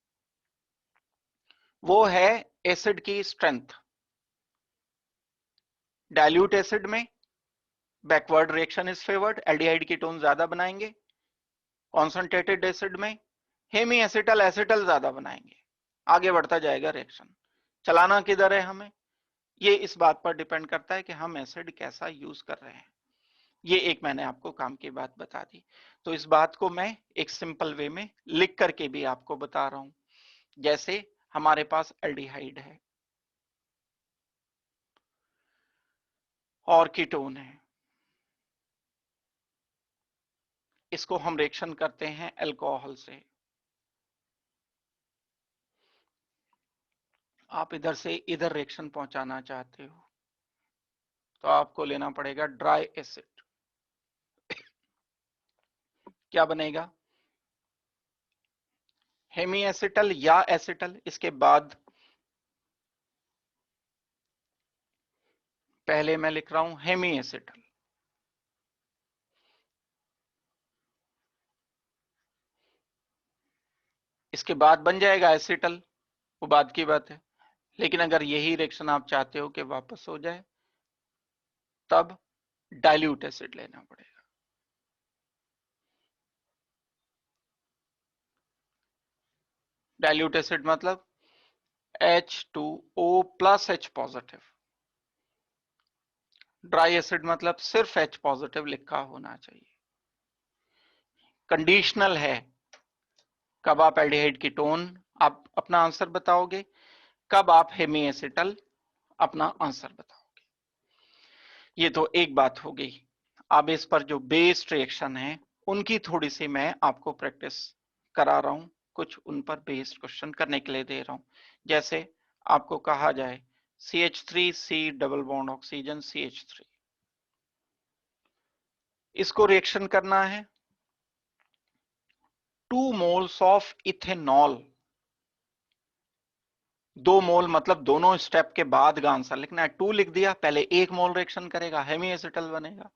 वो है एसिड की स्ट्रेंथ। डाइल्यूट एसिड में backward reaction is favoured, aldehyde ketone ज्यादा बनाएंगे। कॉन्संट्रेटेड एसिड में हेमी एसिटल एसिटल ज्यादा बनाएंगे। आगे बढ़ता जाएगा रिएक्शन। चलाना किधर है हमें, ये इस बात पर डिपेंड करता है कि हम एसिड कैसा यूज कर रहे हैं। ये एक मैंने आपको काम की बात बता दी। तो इस बात को मैं एक सिंपल वे में लिख करके भी आपको बता रहा हूं। जैसे हमारे पास एल्डिहाइड है और कीटोन है, इसको हम रिएक्शन करते हैं अल्कोहल से। आप इधर से इधर रिएक्शन पहुंचाना चाहते हो तो आपको लेना पड़ेगा ड्राई एसिड। क्या बनेगा? हेमी एसिटल या एसिटल। इसके बाद पहले मैं लिख रहा हूं हेमी एसिटल, इसके बाद बन जाएगा एसिटल, वो बाद की बात है। लेकिन अगर यही रिएक्शन आप चाहते हो कि वापस हो जाए, तब डाइल्यूट एसिड लेना पड़ेगा। डाइल्यूट एसिड मतलब H2O plus H positive. Dry acid मतलब सिर्फ H पॉजिटिव लिखा होना चाहिए। कंडीशनल है, कब आप एल्डिहाइड कीटोन आप अपना आंसर बताओगे, कब आप हेमी एसिटल अपना आंसर बताओगे। ये तो एक बात हो गई। अब इस पर जो बेस्ड रिएक्शन है उनकी थोड़ी सी मैं आपको प्रैक्टिस करा रहा हूं, कुछ उन पर बेस्ड क्वेश्चन करने के लिए दे रहा हूं। जैसे आपको कहा जाए CH3C double bond oxygen CH3, इसको रिएक्शन करना है 2 मोल्स ऑफ इथेनॉल। 2 मोल मतलब दोनों स्टेप के बाद का आंसर लिखना है। 2 लिख दिया, पहले 1 मोल रिएक्शन करेगा, हेमी एसिटल बनेगा,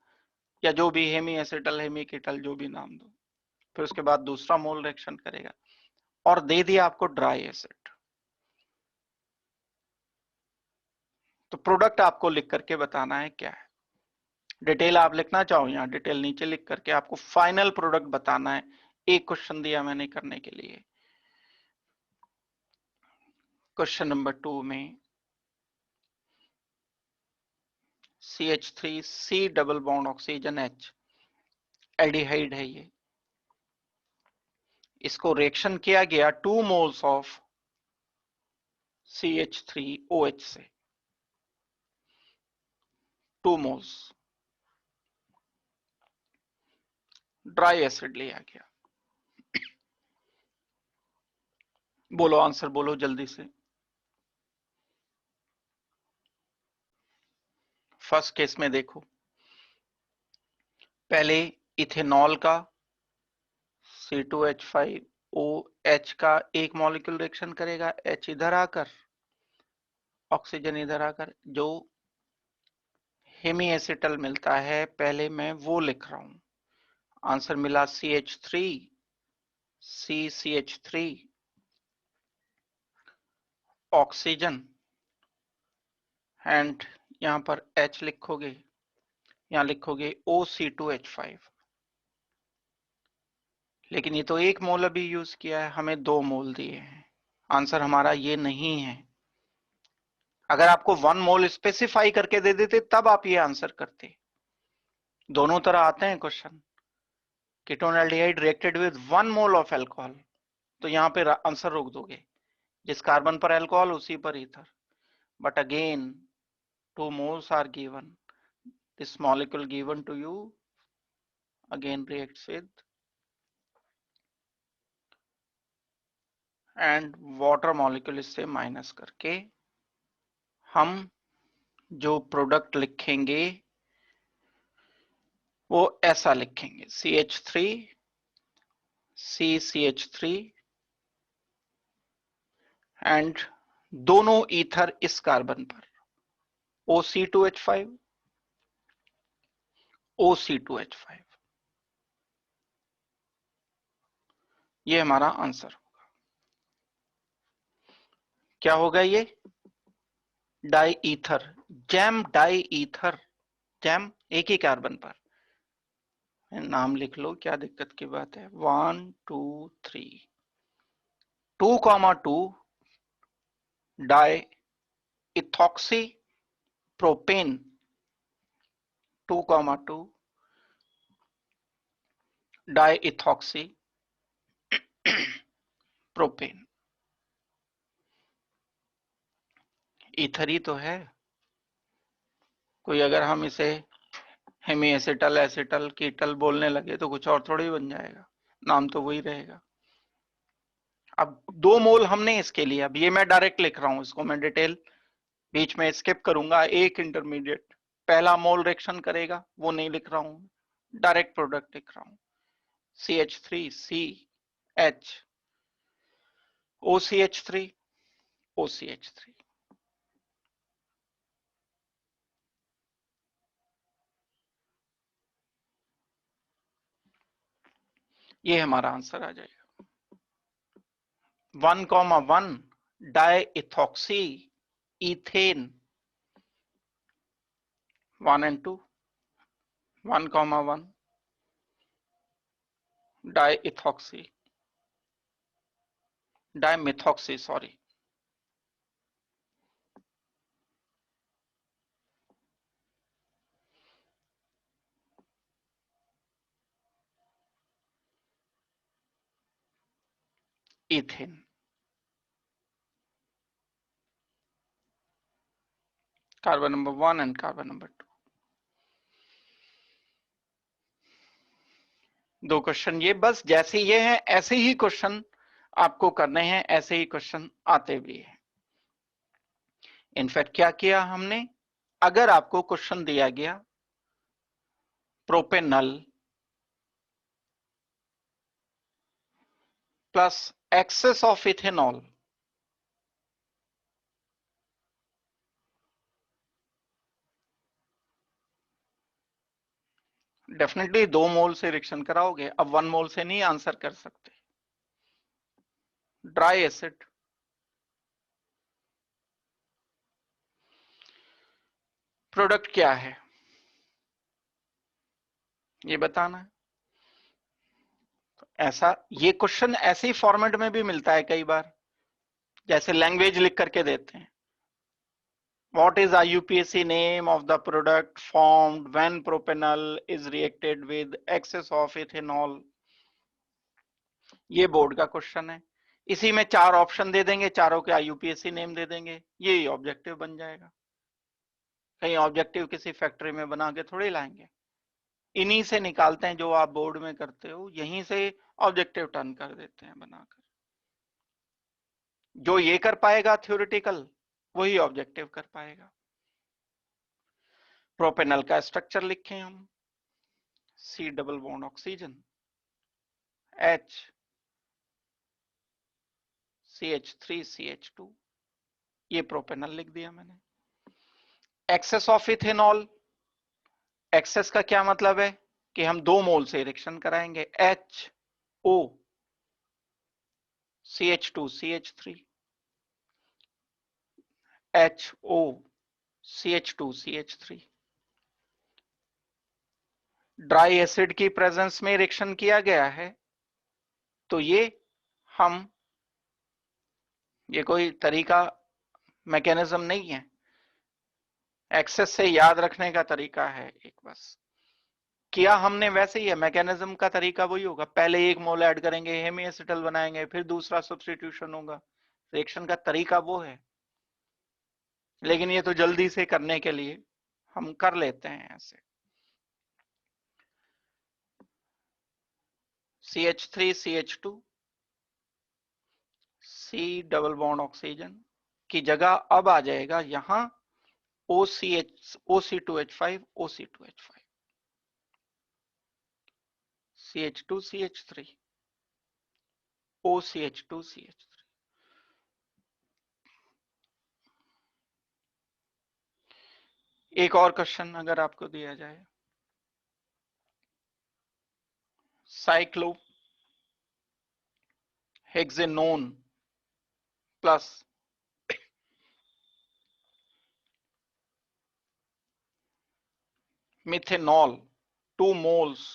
या जो भी हेमी एसिटल हेमी कीटल जो भी नाम दो, फिर उसके बाद दूसरा मोल रिएक्शन करेगा और दे दिया आपको ड्राई एसिड। तो प्रोडक्ट आपको लिख करके बताना है क्या है। डिटेल आप लिखना चाहो यहाँ डिटेल नीचे लिख करके आपको फाइनल प्रोडक्ट बताना है। एक क्वेश्चन दिया मैंने करने के लिए। क्वेश्चन नंबर 2 में CH3C double bond oxygen H aldehyde है ये, इसको रिएक्शन किया गया 2 मोल्स ऑफ CH3OH से, 2 मोल्स ड्राई एसिड लिया गया। बोलो आंसर बोलो जल्दी से। फर्स्ट केस में देखो, पहले इथेनॉल का C2H5OH का एक मॉलिक्यूल रिएक्शन करेगा, H इधर आकर, ऑक्सीजन इधर आकर, जो हेमी एसिटल मिलता है पहले मैं वो लिख रहा हूं। आंसर मिला CH3 CCH3 ऑक्सीजन एंड यहां पर H लिखोगे, यहां लिखोगे OC2H5। लेकिन ये तो 1 मोल अभी यूज किया है, हमें 2 मोल दिए हैं। आंसर हमारा ये नहीं है। अगर आपको 1 मोल स्पेसिफाई करके दे देते तब आप ये आंसर करते। दोनों तरह आते हैं question. Ketone reacted with 1 mole of alcohol, तो यहां पे आंसर रोक दोगे, जिस कार्बन पर अल्कोहल उसी पर ether. But again 2 moles are given, this molecule given to you again reacts with and water molecule इससे माइनस करके हम जो प्रोडक्ट लिखेंगे वो ऐसा लिखेंगे CH3 CCH3 एंड दोनों ईथर इस कार्बन पर OC2H5 OC2H5, ये हमारा आंसर होगा। क्या होगा ये? Diether, gem diether, gem एक ही कार्बन पर, नाम लिख लो, क्या दिक्कत की बात है। 1 2 3 2,2 di ethoxy propane, 2,2 di ethoxy propane. Ether ही तो है, कोई अगर हम इसे हेमी एसिटल एसिटल कीटल बोलने लगे तो कुछ और थोड़ी बन जाएगा, नाम तो वही रहेगा। अब 2 मोल हमने इसके लिए, अब ये मैं डायरेक्ट लिख रहा हूं, इसको मैं डिटेल बीच में स्किप करूंगा। एक इंटरमीडिएट पहला मोल रिएक्शन करेगा वो नहीं लिख रहा हूं, डायरेक्ट प्रोडक्ट लिख रहा हूं। CH3CH OCH3 OCH3। ये हमारा आंसर आ जाएगा। 1,1 di ethoxy ethane, 1 and 2, 1,1 di ethoxy dimethoxy sorry, ethane. Carbon number 1 and carbon number 2। दो क्वेश्चन ये, बस जैसे ये हैं ऐसे ही क्वेश्चन आपको करने हैं, ऐसे ही क्वेश्चन आते भी हैं। इनफैक्ट क्या किया हमने, अगर आपको क्वेश्चन दिया गया propanal plus excess of ethanol, definitely 2 mole से रिएक्शन कराओगे, अब 1 मोल से नहीं आंसर कर सकते। ड्राई एसिड, प्रोडक्ट क्या है ये बताना है। ऐसा ये क्वेश्चन ऐसे ही फॉर्मेट में भी मिलता है कई बार, जैसे लैंग्वेज लिख करके देते हैं, what is IUPAC name of the product formed when propanol is reacted with excess of ethanol। ये बोर्ड का क्वेश्चन है, इसी में 4 ऑप्शन दे देंगे, चारों के IUPAC नेम दे देंगे, यही ऑब्जेक्टिव बन जाएगा। कहीं ऑब्जेक्टिव किसी फैक्ट्री में बना के थोड़ी लाएंगे, इन्हीं से निकालते हैं जो आप बोर्ड में करते हो, यहीं से ऑब्जेक्टिव टर्न कर देते हैं बनाकर। जो ये कर पाएगा थ्योरेटिकल, वही ऑब्जेक्टिव कर पाएगा। प्रोपेनल का स्ट्रक्चर लिखें हम, C double bond oxygen, H CH3CH2, ये प्रोपेनल लिख दिया मैंने। एक्सेस ऑफ इथेनॉल, एक्सेस का क्या मतलब है कि हम 2 मोल से रिएक्शन कराएंगे, HO CH2CH3, HO CH2CH3। Dry acid की प्रेजेंस में रिएक्शन किया गया है, तो ये कोई तरीका मैकेनिज्म नहीं है, एक्सेस से याद रखने का तरीका है एक, बस किया हमने वैसे ही है, मैकेनिज्म का तरीका वही होगा, पहले 1 मोल ऐड करेंगे, हेमी एसिटल बनाएंगे, फिर दूसरा सब्स्टिट्यूशन होगा, रिएक्शन का तरीका वो है। लेकिन ये तो जल्दी से करने के लिए हम कर लेते हैं ऐसे। CH3CH2 C double bond oxygen की जगह अब आ जाएगा यहां OC2H5 OC2H5 CH2CH3 OCH2CH3। एक और क्वेश्चन अगर आपको दिया जाए, cyclohexanone plus methanol 2 moles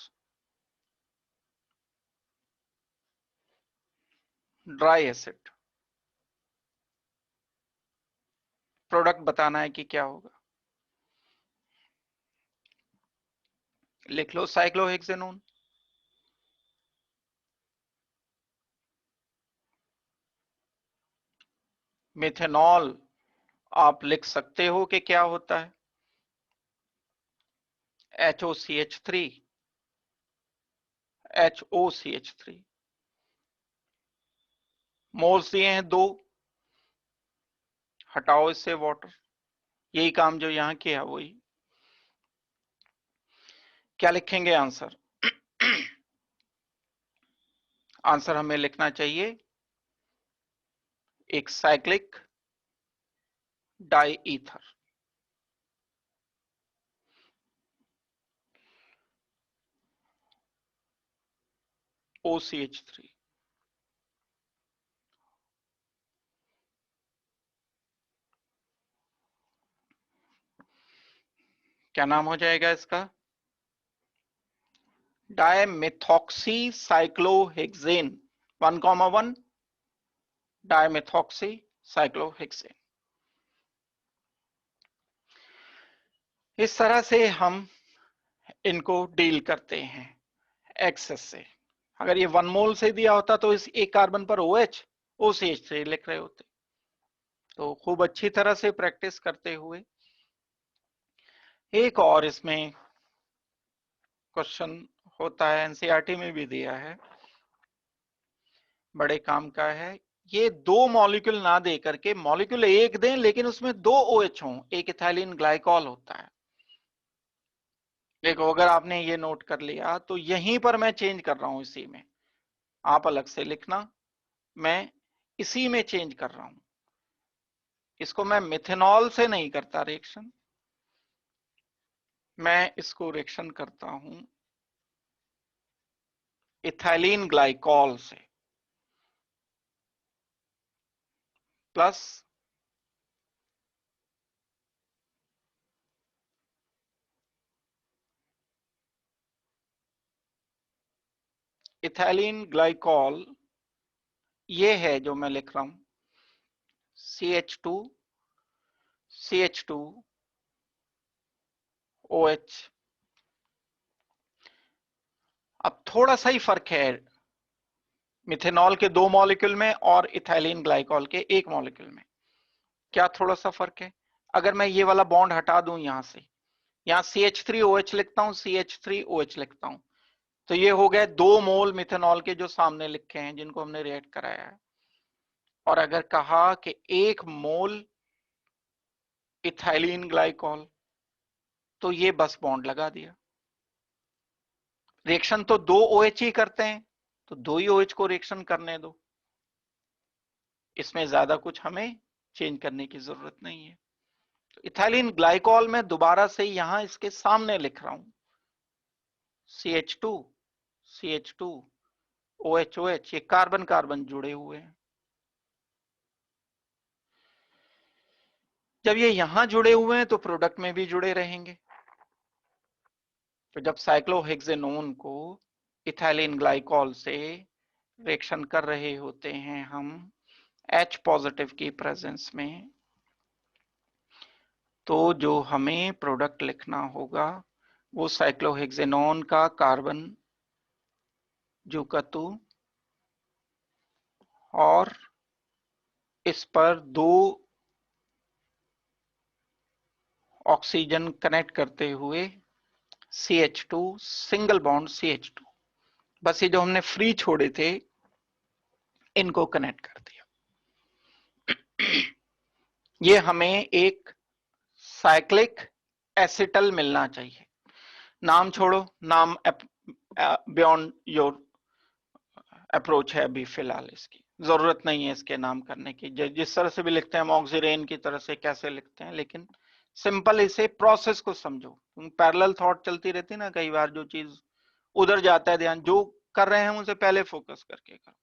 dry acid, product बताना है कि क्या होगा। लिख लो साइक्लोहेक्सेनोन, मिथेनॉल आप लिख सकते हो कि क्या होता है, HOCH3 HOCH3, मोल्स दिए हैं 2, हटाओ इससे वाटर, यही काम जो यहां किया वही। क्या लिखेंगे आंसर? आंसर हमें लिखना चाहिए एक साइक्लिक डाई ईथर, OCH3। क्या नाम हो जाएगा इसका? डायमेथॉक्सी साइक्लोहेक्सेन 1,1 डायमेथॉक्सी साइक्लोहेक्सेन। इस तरह से हम इनको डील करते हैं एक्सेस से। अगर ये 1 मोल से दिया होता तो इस एक कार्बन पर OH OCH3 लिख रहे होते। तो खूब अच्छी तरह से प्रैक्टिस करते हुए एक और इसमें क्वेश्चन होता है, एनसीईआरटी में भी दिया है, बड़े काम का है। ये दो मॉलिक्यूल ना दे करके मॉलिक्यूल एक दें लेकिन उसमें दो OH हों, एक इथाइलिन ग्लाइकॉल होता है। देखो अगर आपने ये नोट कर लिया तो यहीं पर मैं चेंज कर रहा हूं, इसी में आप अलग से लिखना, मैं इसी में चेंज कर रहा हूं। इसको मैं मिथेनॉल से नहीं करता रिएक्शन, मैं इसको रिएक्शन करता हूं इथाइलिन ग्लाइकॉल से प्लस इथाइलिन ग्लाइकॉल, ये है जो मैं लिख रहा हूं CH2 CH2 OH। अब थोड़ा सा ही फर्क है मिथेनॉल के दो मॉलिक्यूल में और इथाइलिन ग्लाइकॉल के एक मॉलिक्यूल में। क्या थोड़ा सा फर्क है? अगर मैं ये वाला बॉन्ड हटा दूं यहां से, यहां CH3OH लिखता हूं, CH3OH लिखता हूं, तो ये हो गए 2 मोल मिथेनॉल के जो सामने लिखे हैं जिनको हमने रिएक्ट कराया है। और अगर कहा कि 1 मोल इथाइलिन ग्लाइकॉल, तो ये बस बॉन्ड लगा दिया। रिएक्शन तो 2 OH ही करते हैं, तो 2 ही OH को रिएक्शन करने दो, इसमें ज्यादा कुछ हमें चेंज करने की जरूरत नहीं है। तो इथाइलिन ग्लाइकॉल में दोबारा से यहां इसके सामने लिख रहा हूं CH2 CH2 OH OH, ये कार्बन कार्बन जुड़े हुए हैं। जब ये यहां जुड़े हुए हैं तो प्रोडक्ट में भी जुड़े रहेंगे। तो जब साइक्लोहेक्सेनोन को इथाइलिन ग्लाइकॉल से रिएक्शन कर रहे होते हैं हम H पॉजिटिव की प्रेजेंस में, तो जो हमें प्रोडक्ट लिखना होगा वो साइक्लोहेक्सेनोन का कार्बन जुकतु और इस पर 2 ऑक्सीजन कनेक्ट करते हुए CH2 सिंगल बॉन्ड CH2, बस ये जो हमने फ्री छोड़े थे इनको कनेक्ट कर दिया। ये हमें एक साइक्लिक एसिटल मिलना चाहिए। नाम छोड़ो, नाम बियॉन्ड योर अप्रोच है अभी फिलहाल, इसकी जरूरत नहीं है इसके नाम करने की। जिस तरह से भी लिखते हैं हम ऑक्सीरेन की तरह से कैसे लिखते हैं, लेकिन सिंपल इसे प्रोसेस को समझो। पैरेलल थॉट चलती रहती है ना, कई बार जो चीज उधर जाता है ध्यान, जो कर रहे हैं उसे पहले फोकस करके करो।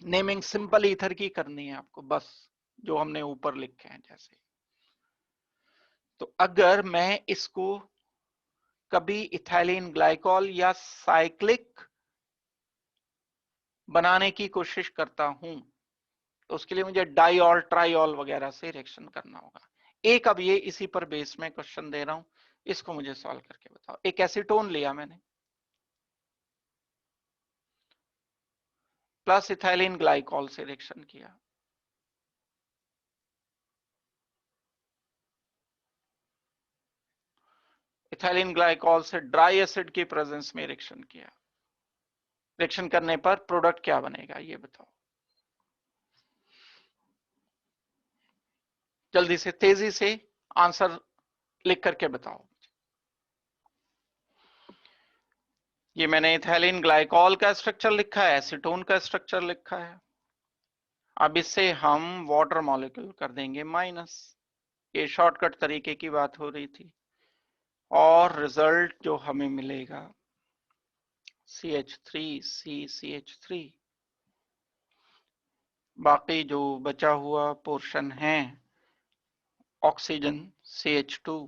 नेमिंग सिंपल ईथर की करनी है आपको, बस जो हमने ऊपर लिखे हैं जैसे। तो अगर मैं इसको कभी इथाइलिन ग्लाइकॉल या साइक्लिक बनाने की कोशिश करता हूं, तो उसके लिए मुझे डाइऑल ट्राइऑल वगैरह से रिएक्शन करना होगा। एक अब ये इसी पर बेस में क्वेश्चन दे रहा हूं, इसको मुझे सॉल्व करके बताओ। एक एसीटोन लिया मैंने, प्लस इथाइलिन ग्लाइकॉल से रिएक्शन किया, इथाइलिन ग्लाइकॉल से ड्राई एसिड की प्रेजेंस में रिएक्शन किया। रिएक्शन करने पर प्रोडक्ट क्या बनेगा ये बताओ, जल्दी से तेजी से आंसर लिख करके बताओ। ये मैंने इथाइलिन ग्लाइकॉल का स्ट्रक्चर लिखा है, एसीटोन का स्ट्रक्चर लिखा है। अब इससे हम वाटर मॉलिक्यूल कर देंगे माइनस, ये शॉर्टकट तरीके की बात हो रही थी। और रिजल्ट जो हमें मिलेगा CH3CCH3, बाकी जो बचा हुआ पोर्शन है ऑक्सीजन CH2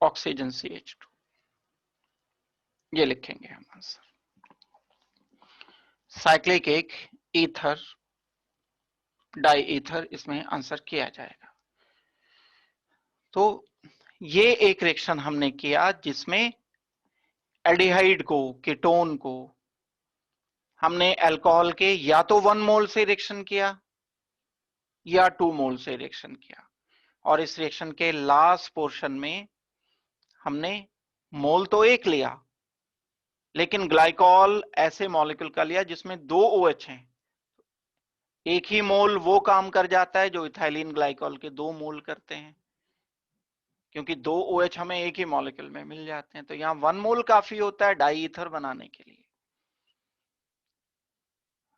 ऑक्सीजन CH2, ये लिखेंगे हम आंसर। साइक्लिक एक ईथर डाई ईथर इसमें आंसर किया जाएगा। तो ये एक रिएक्शन हमने किया जिसमें एल्डिहाइड को, कीटोन को हमने अल्कोहल के या तो 1 मोल से रिएक्शन किया या 2 मोल से रिएक्शन किया। और इस रिएक्शन के लास्ट पोर्शन में हमने मोल तो एक लिया, लेकिन ग्लाइकॉल ऐसे मॉलिक्यूल का लिया जिसमें 2 OH हैं। एक ही मोल वो काम कर जाता है जो इथाइलिन ग्लाइकॉल के 2 मोल करते हैं, क्योंकि 2 OH हमें एक ही मॉलिक्यूल में मिल जाते हैं। तो यहाँ 1 मोल काफी होता है डाई ईथर बनाने के लिए।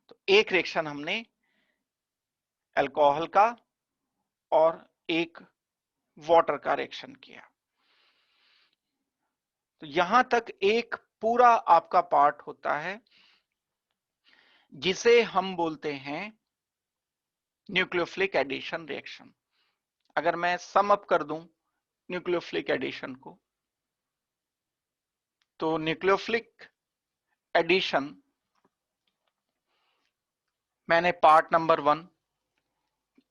तो एक रिएक्शन हमने अल्कोहल का और एक वाटर का रिएक्शन किया। तो यहां तक एक पूरा आपका पार्ट होता है जिसे हम बोलते हैं न्यूक्लियोफिलिक एडिशन रिएक्शन। अगर मैं सम अप कर दूं न्यूक्लियोफिलिक एडिशन को, तो न्यूक्लियोफिलिक एडिशन मैंने पार्ट नंबर 1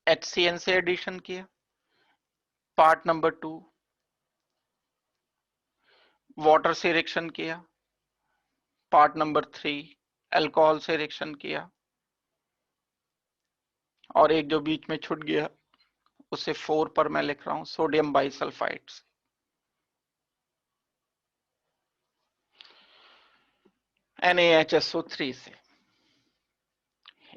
HCN से एडिशन किया, पार्ट नंबर 2 वाटर से रिएक्शन किया, पार्ट नंबर 3 अल्कोहल से रिएक्शन किया, और एक जो बीच में छूट गया उसे 4 पर मैं लिख रहा हूं सोडियम बाइसल्फाइड से। NaHSO3 से।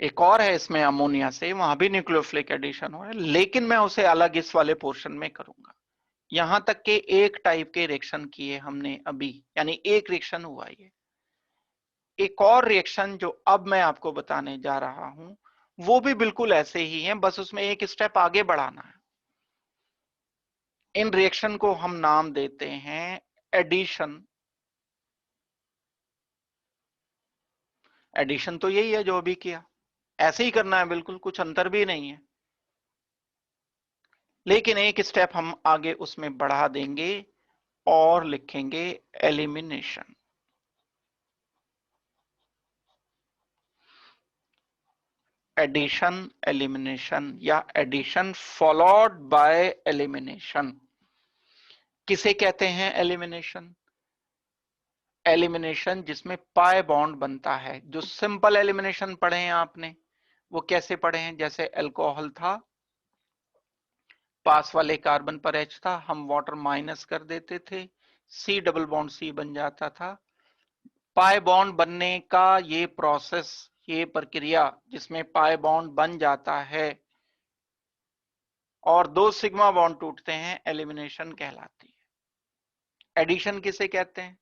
एक और है इसमें अमोनिया से, वहां भी न्यूक्लियोफिलिक एडिशन हो रहा है, लेकिन मैं उसे अलग इस वाले पोर्शन में करूंगा। यहां तक के एक टाइप के रिएक्शन किए हमने अभी, यानी एक रिएक्शन हुआ ये। एक और रिएक्शन जो अब मैं आपको बताने जा रहा हूं वो भी बिल्कुल ऐसे ही है, बस उसमें एक स्टेप आगे बढ़ाना है। इन रिएक्शन को हम नाम देते हैं एडिशन। एडिशन तो यही है जो अभी किया, ऐसे ही करना है, बिल्कुल कुछ अंतर भी नहीं है, लेकिन एक स्टेप हम आगे उसमें बढ़ा देंगे और लिखेंगे एलिमिनेशन। एडिशन एलिमिनेशन या एडिशन फॉलोड बाय एलिमिनेशन। किसे कहते हैं एलिमिनेशन? एलिमिनेशन जिसमें पाई बॉन्ड बनता है। जो सिंपल एलिमिनेशन पढ़े हैं आपने, वो कैसे पढ़े हैं? जैसे अल्कोहल था, पास वाले कार्बन पर H था, हम वाटर माइनस कर देते थे, C डबल बॉन्ड C बन जाता था। पाई बॉन्ड बनने का ये प्रोसेस, ये प्रक्रिया जिसमें पाई बॉन्ड बन जाता है और 2 सिग्मा बॉन्ड टूटते हैं, एलिमिनेशन कहलाती है। एडिशन किसे कहते हैं?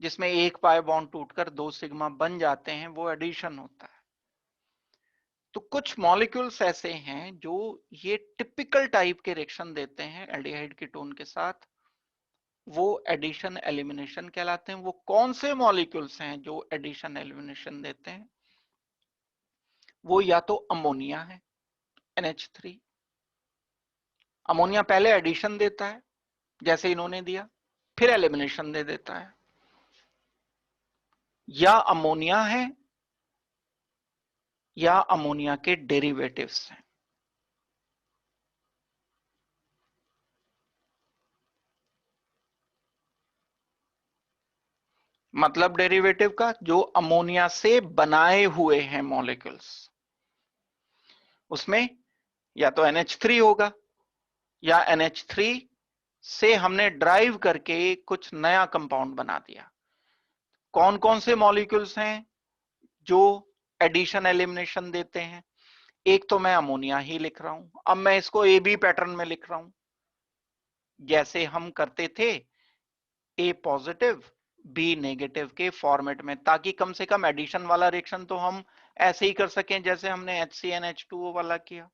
जिसमें एक पाई बॉन्ड टूटकर 2 सिग्मा बन जाते हैं, वो एडिशन होता है। तो कुछ मॉलिक्यूल्स ऐसे हैं जो ये टिपिकल टाइप के रिएक्शन देते हैं एल्डिहाइड कीटोन के साथ, वो एडिशन एलिमिनेशन कहलाते हैं। वो कौन से मॉलिक्यूल्स हैं जो एडिशन एलिमिनेशन देते हैं? वो या तो अमोनिया है, NH3। अमोनिया पहले एडिशन देता है जैसे इन्होंने दिया, फिर एलिमिनेशन दे देता है। या अमोनिया है या अमोनिया के डेरिवेटिव्स हैं। मतलब डेरिवेटिव का, जो अमोनिया से बनाए हुए हैं मॉलिक्यूल्स, उसमें या तो NH3 होगा या NH3 से हमने ड्राइव करके कुछ नया कंपाउंड बना दिया। कौन कौन से मॉलिक्यूल्स हैं जो एडिशन एलिमिनेशन देते हैं? एक तो मैं अमोनिया ही लिख रहा हूं, अब मैं इसको AB पैटर्न में लिख रहा हूं जैसे हम करते थे A पॉजिटिव B नेगेटिव के फॉर्मेट में, ताकि कम से कम एडिशन वाला रिएक्शन तो हम ऐसे ही कर सकें जैसे हमने HCnH2O वाला किया।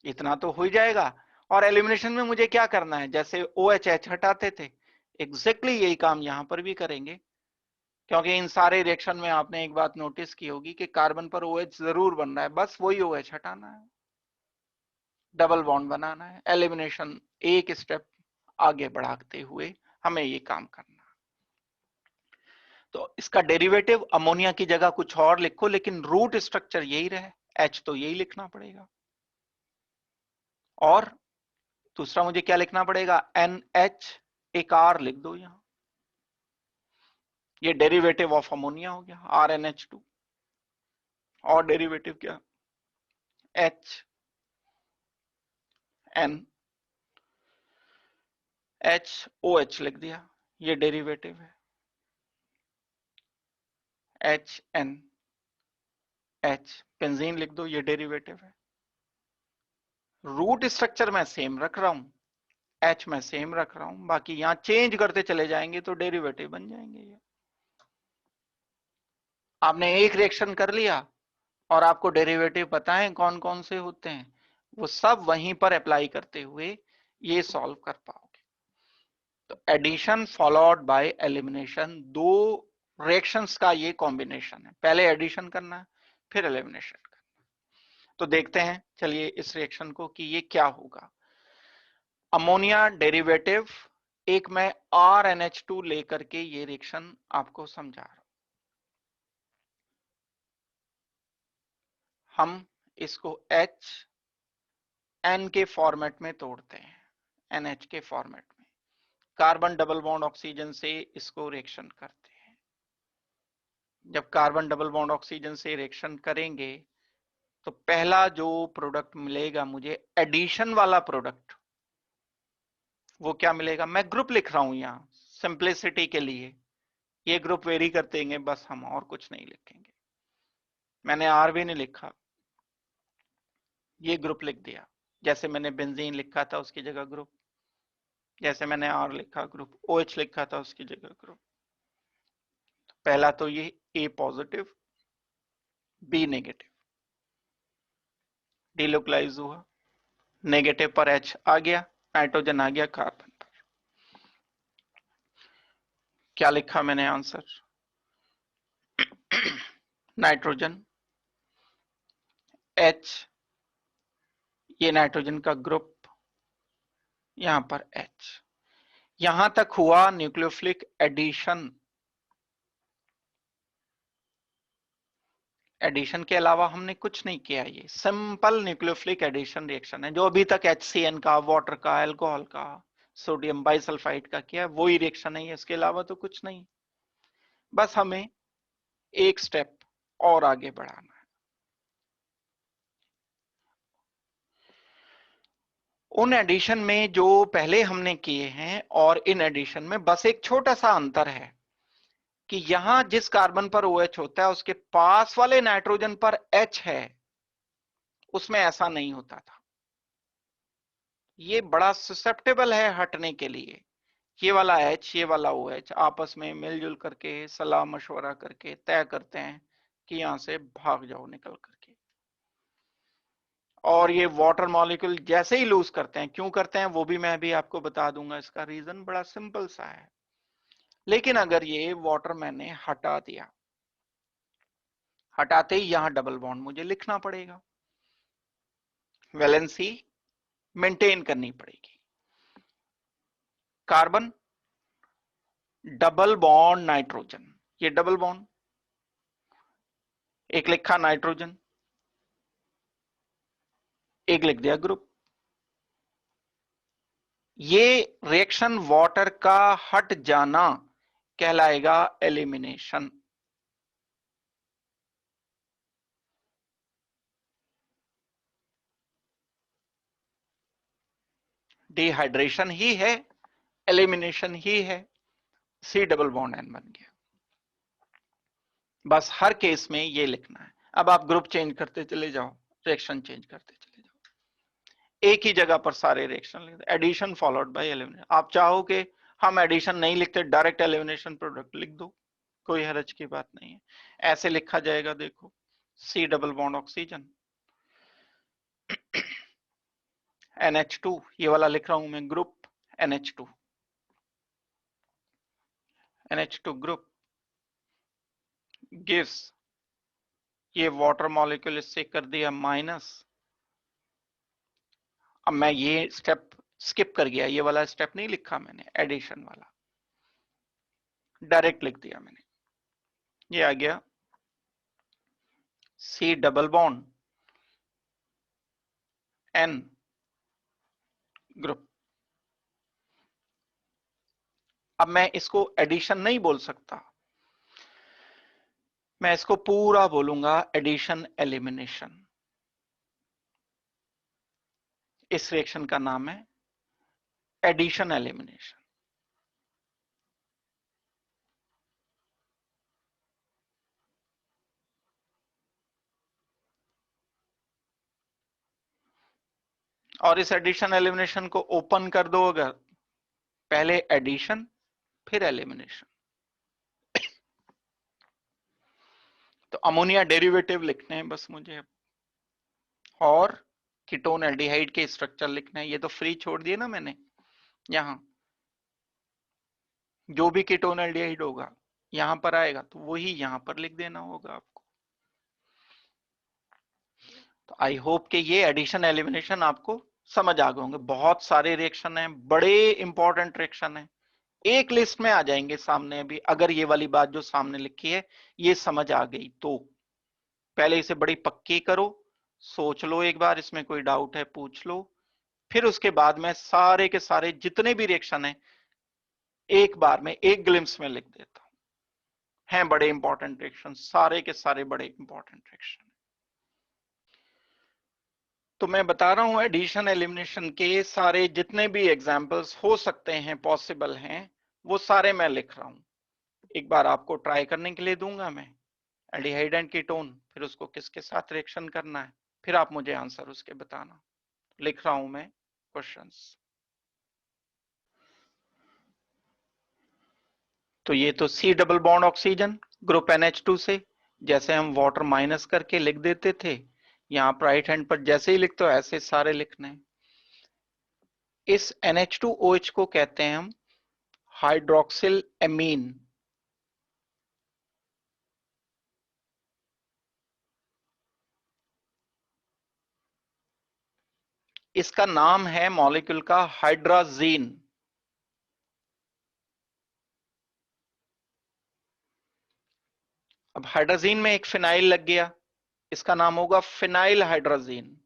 इतना तो हो ही जाएगा। और एलिमिनेशन में मुझे क्या करना है? जैसे OHH हटाते थे, एग्जैक्टली यही काम यहां पर भी करेंगे, क्योंकि इन सारे रिएक्शन में आपने एक बात नोटिस की होगी कि कार्बन पर OH जरूर बन रहा है, बस वही OH हटाना है, डबल बॉन्ड बनाना है। एलिमिनेशन एक स्टेप आगे बढ़ाते हुए हमें ये काम करना। तो इसका डेरिवेटिव अमोनिया की जगह कुछ और लिखो, लेकिन रूट स्ट्रक्चर यही रहे, H तो यही लिखना पड़ेगा। और दूसरा मुझे क्या लिखना पड़ेगा? NH, एक R लिख दो यहां, ये डेरिवेटिव ऑफ अमोनिया हो गया, RnH2। और डेरिवेटिव क्या? H, N HOH लिख दिया, ये डेरिवेटिव है। HNH बेंजीन लिख दो, ये डेरिवेटिव है। रूट स्ट्रक्चर मैं सेम रख रहा हूं, H मैं सेम रख रहा हूं, बाकी यहां चेंज करते चले जाएंगे तो डेरिवेटिव बन जाएंगे। ये आपने एक रिएक्शन कर लिया और आपको डेरिवेटिव पता है कौन कौन से होते हैं, वो सब वहीं पर अप्लाई करते हुए ये सॉल्व कर पाओगे। तो एडिशन फॉलोड बाय एलिमिनेशन, दो रिएक्शंस का ये कॉम्बिनेशन है, पहले एडिशन करना है फिर एलिमिनेशन करना। तो देखते हैं चलिए इस रिएक्शन को कि ये क्या होगा। अमोनिया डेरिवेटिव, एक मैं RNH2 लेकर के ये रिएक्शन आपको समझा रहा हूं। हम इसको HN के फॉर्मेट में तोड़ते हैं, NH के फॉर्मेट में, कार्बन डबल बॉन्ड ऑक्सीजन से इसको रिएक्शन करते हैं। जब कार्बन डबल बॉन्ड ऑक्सीजन से रिएक्शन करेंगे तो पहला जो प्रोडक्ट मिलेगा मुझे, एडिशन वाला प्रोडक्ट, वो क्या मिलेगा, मैं ग्रुप लिख रहा हूं यहां सिंप्लिसिटी के लिए, ये ग्रुप वेरी कर देंगे बस, हम और कुछ नहीं लिखेंगे। मैंने आर भी नहीं लिखा, ये ग्रुप लिख दिया, जैसे मैंने बेंजीन लिखा था उसकी जगह ग्रुप, जैसे मैंने आर लिखा ग्रुप, OH लिखा था उसकी जगह ग्रुप। पहला तो ये A positive B negative, delocalise हुआ, नेगेटिव पर H आ गया, नाइट्रोजन आ गया कार्बन पर। क्या लिखा मैंने आंसर, नाइट्रोजन H, ये नाइट्रोजन का ग्रुप, यहां पर H। यहां तक हुआ न्यूक्लियोफिलिक एडिशन। एडिशन के अलावा हमने कुछ नहीं किया, ये सिंपल न्यूक्लियोफिलिक एडिशन रिएक्शन है, जो अभी तक HCN का, वाटर का, अल्कोहल का, सोडियम बाइसल्फाइड का किया, वही रिएक्शन है, इसके अलावा तो कुछ नहीं। बस हमें एक स्टेप और आगे बढ़ाना है। उन एडिशन में जो पहले हमने किए हैं और इन एडिशन में बस एक छोटा सा अंतर है कि यहां जिस कार्बन पर OH होता है उसके पास वाले नाइट्रोजन पर H है, उसमें ऐसा नहीं होता था। ये बड़ा ससेप्टेबल है हटने के लिए, ये वाला H, ये वाला OH आपस में मिलजुल करके सलाह मशवरा करके तय करते हैं कि यहां से भाग जाओ निकल करके। और ये वाटर मॉलिक्यूल जैसे ही लूज करते हैं, क्यों करते हैं वो भी मैं भी आपको बता दूंगा, इसका रीजन बड़ा सिंपल सा है। लेकिन अगर ये वाटर मैंने हटा दिया, हटाते ही यहां डबल बॉन्ड मुझे लिखना पड़ेगा, वैलेंसी मेंटेन करनी पड़ेगी। कार्बन डबल बॉन्ड नाइट्रोजन, ये डबल बॉन्ड, एक लिखा नाइट्रोजन, एक लिख दिया ग्रुप। ये रिएक्शन वाटर का हट जाना कहलाएगा एलिमिनेशन। डिहाइड्रेशन ही है, एलिमिनेशन ही है, C डबल बॉन्ड N बन गया। बस हर केस में ये लिखना है। अब आप ग्रुप चेंज करते चले जाओ, रिएक्शन चेंज करते चले जाओ, एक ही जगह पर सारे रिएक्शन लिख दो, एडिशन फॉलोड बाय एलिमिनेशन। आप चाहो कि हम एडिशन नहीं लिखते, डायरेक्ट एलिमिनेशन प्रोडक्ट लिख दो, कोई हरज की बात नहीं है। ऐसे लिखा जाएगा, देखो C double bond oxygen, NH2, ये वाला लिख रहा हूं मैं ग्रुप, NH2 ग्रुप गिव्स, ये वाटर मॉलिक्यूल इससे कर दिया माइनस। अब मैं ये स्टेप स्किप कर गया, ये वाला स्टेप नहीं लिखा मैंने, एडिशन वाला डायरेक्ट लिख दिया मैंने। ये आ गया C double bond N group. अब मैं इसको एडिशन नहीं बोल सकता, मैं इसको पूरा बोलूंगा एडिशन एलिमिनेशन। इस रिएक्शन का नाम है एडिशन एलिमिनेशन। और इस एडिशन एलिमिनेशन को ओपन कर दो अगर, पहले एडिशन फिर एलिमिनेशन। तो अमोनिया डेरिवेटिव लिखने हैं बस मुझे, और कीटोन एल्डिहाइड के स्ट्रक्चर लिखना है। ये तो फ्री छोड़ दिए ना मैंने, यहां जो भी कीटोन एल्डिहाइड होगा यहां पर आएगा तो वही यहां पर लिख देना होगा आपको। तो आई होप कि ये एडिशन एलिमिनेशन आपको समझ आ गए होंगे। बहुत सारे रिएक्शन हैं, बड़े इंपॉर्टेंट रिएक्शन हैं, एक लिस्ट में आ जाएंगे सामने अभी, अगर ये वाली बात जो सामने लिखी है ये समझ आ गई तो। पहले इसे बड़ी पक्की करो, सोच लो एक बार, इसमें कोई डाउट है पूछ लो, फिर उसके बाद में सारे के सारे जितने भी रिएक्शन है एक बार में एक ग्लिम्स में लिख देता हूं। हैं बड़े इंपॉर्टेंट रिएक्शन, सारे के सारे बड़े इंपॉर्टेंट रिएक्शन। तो मैं बता रहा हूं एडिशन एलिमिनेशन के सारे जितने भी एग्जांपल्स हो सकते हैं, पॉसिबल हैं, वो सारे मैं लिख रहा हूं। एक बार आपको ट्राई करने के लिए दूंगा मैं एल्डिहाइड एंड कीटोन, फिर उसको किसके साथ रिएक्शन करना है, फिर आप मुझे आंसर उसके बताना। लिख रहा हूं मैं क्वेश्चंस। तो ये तो C double bond oxygen group NH2 से, जैसे हम वाटर माइनस करके लिख देते थे, यहाँ पर राइट हैंड पर जैसे ही लिखते हो ऐसे सारे लिखने हैं। इस NH2OH को कहते हैं हम हाइड्रोक्सिल एमीन। इसका नाम है मॉलिक्यूल का हाइड्राजीन। अब हाइड्राजीन में एक फिनाइल लग गया, इसका नाम होगा फिनाइल हाइड्राजीन।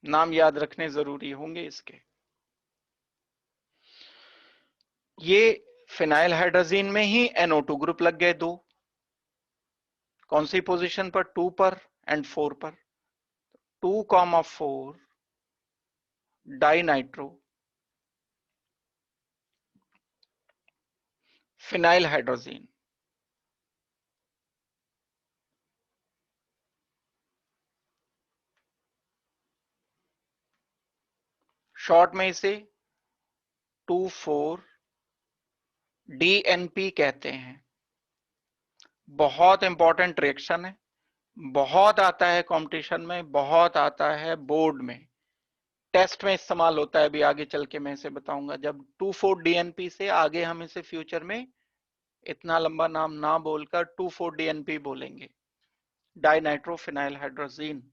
नाम याद रखने जरूरी होंगे इसके। ये फिनाइल हाइड्राजीन में ही NO2 ग्रुप लग गए दो। कौन सी पोजीशन पर? 2 पर एंड 4 पर। 2,4 dinitrophenylhydrazine. Short में इसे 2,4-DNP कहते हैं। बहुत इंपॉर्टेंट रिएक्शन है, बहुत आता है कंपटीशन में, बहुत आता है बोर्ड में, टेस्ट में इस्तेमाल होता है। अभी आगे चल के मैं इसे बताऊंगा। जब 2,4-DNP से आगे हम इसे फ्यूचर में इतना लंबा नाम ना बोलकर 2,4-DNP बोलेंगे, डाई नाइट्रो फिनाइल हाइड्रोजीन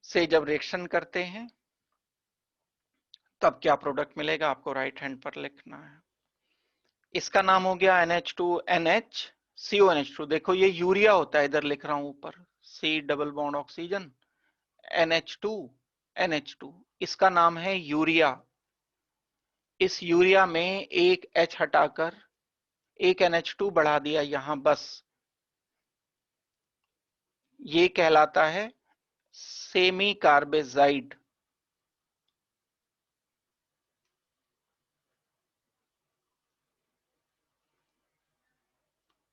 से जब रिएक्शन करते हैं तब क्या प्रोडक्ट मिलेगा आपको राइट हैंड पर लिखना है। इसका नाम हो गया NH2NH CONH2। देखो ये यूरिया होता है, इधर लिख रहा हूं ऊपर, C double bond oxygen NH2NH2, इसका नाम है यूरिया। इस यूरिया में एक H हटाकर एक NH2 बढ़ा दिया यहां बस, ये कहलाता है सेमी कार्बेजाइड।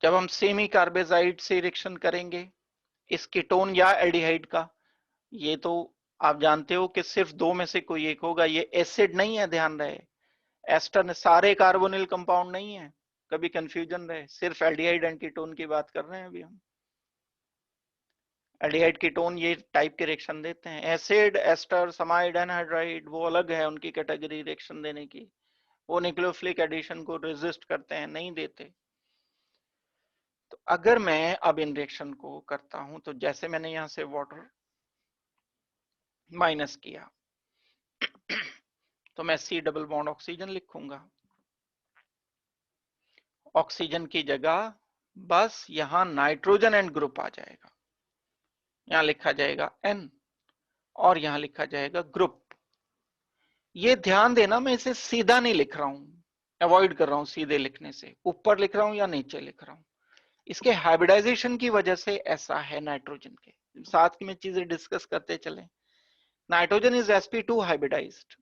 जब हम सेमी कार्बेजाइड से रिएक्शन करेंगे इस कीटोन या एल्डिहाइड का, ये तो आप जानते हो कि सिर्फ दो में से कोई एक होगा, ये एसिड नहीं है, ध्यान रहे। एस्टर ने सारे कार्बोनिल कंपाउंड नहीं है, कभी कंफ्यूजन रहे, सिर्फ एल्डिहाइड एंड कीटोन की बात कर रहे हैं अभी हम। एल्डिहाइड कीटोन ये टाइप के रिएक्शन देते हैं। एसिड, एस्टर, समाइड, एनहाइड्राइड वो अलग है, उनकी कैटेगरी रिएक्शन देने की, वो न्यूक्लियोफिलिक एडिशन को रेजिस्ट करते हैं, नहीं देते। तो अगर मैं अब इन रिएक्शन को करता हूं तो जैसे मैंने यहां से वाटर माइनस किया तो मैं C डबल बॉन्ड ऑक्सीजन लिखूंगा। ऑक्सीजन की जगह बस यहां नाइट्रोजन एंड ग्रुप आ जाएगा, यहां लिखा जाएगा N और यहां लिखा जाएगा ग्रुप। ये ध्यान देना मैं इसे सीधा नहीं लिख रहा हूं, अवॉइड कर रहा हूं सीधे लिखने से, ऊपर लिख रहा हूं या नीचे लिख रहा हूं। इसके हाइब्रिडाइजेशन की वजह से ऐसा है नाइट्रोजन के। साथ में चीजें डिस्कस करते चले। Nitrogen is sp2 hybridised.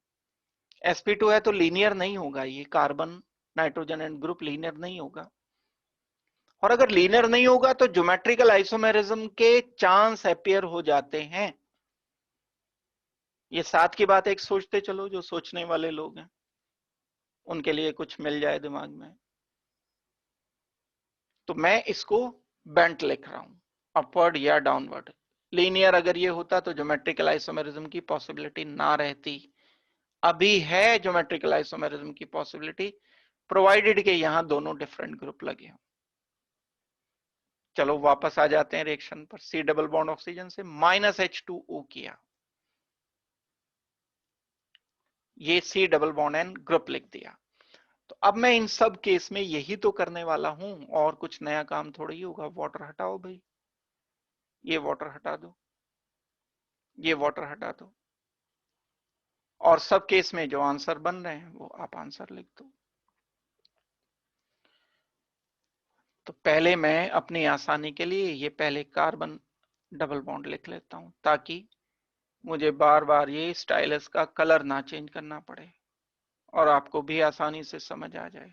sp2 है तो लीनियर नहीं होगा, ये carbon nitrogen and group linear नहीं होगा, और अगर लीनियर नहीं होगा तो ज्योमेट्रिकल आइसोमेरिज्म के चांस अपीयर हो जाते हैं। ये साथ की बात एक सोचते चलो, जो सोचने वाले लोग हैं उनके लिए कुछ मिल जाए दिमाग में। तो मैं इसको बेंट लिख रहा हूं, अपवर्ड या डाउनवर्ड। लीनियर अगर ये होता तो ज्योमेट्रिकल आइसोमेरिज्म की पॉसिबिलिटी ना रहती। अभी है ज्योमेट्रिकल आइसोमेरिज्म की पॉसिबिलिटी, प्रोवाइडेड के यहां दोनों डिफरेंट ग्रुप लगे हों। चलो वापस आ जाते हैं रिएक्शन पर। सी डबल बॉन्ड ऑक्सीजन से -H2O किया, ये C double bond N group लिख दिया। तो अब मैं इन सब केस में यही तो करने वाला हूं, और कुछ नया काम थोड़ी ही होगा। वाटर हटाओ भाई, ये वाटर हटा दो, ये वाटर हटा दो, और सब केस में जो आंसर बन रहे हैं वो आप आंसर लिख दो। तो पहले मैं अपनी आसानी के लिए ये पहले कार्बन डबल बॉन्ड लिख लेता हूं, ताकि मुझे बार बार ये स्टाइलस का कलर ना चेंज करना पड़े और आपको भी आसानी से समझ आ जाए,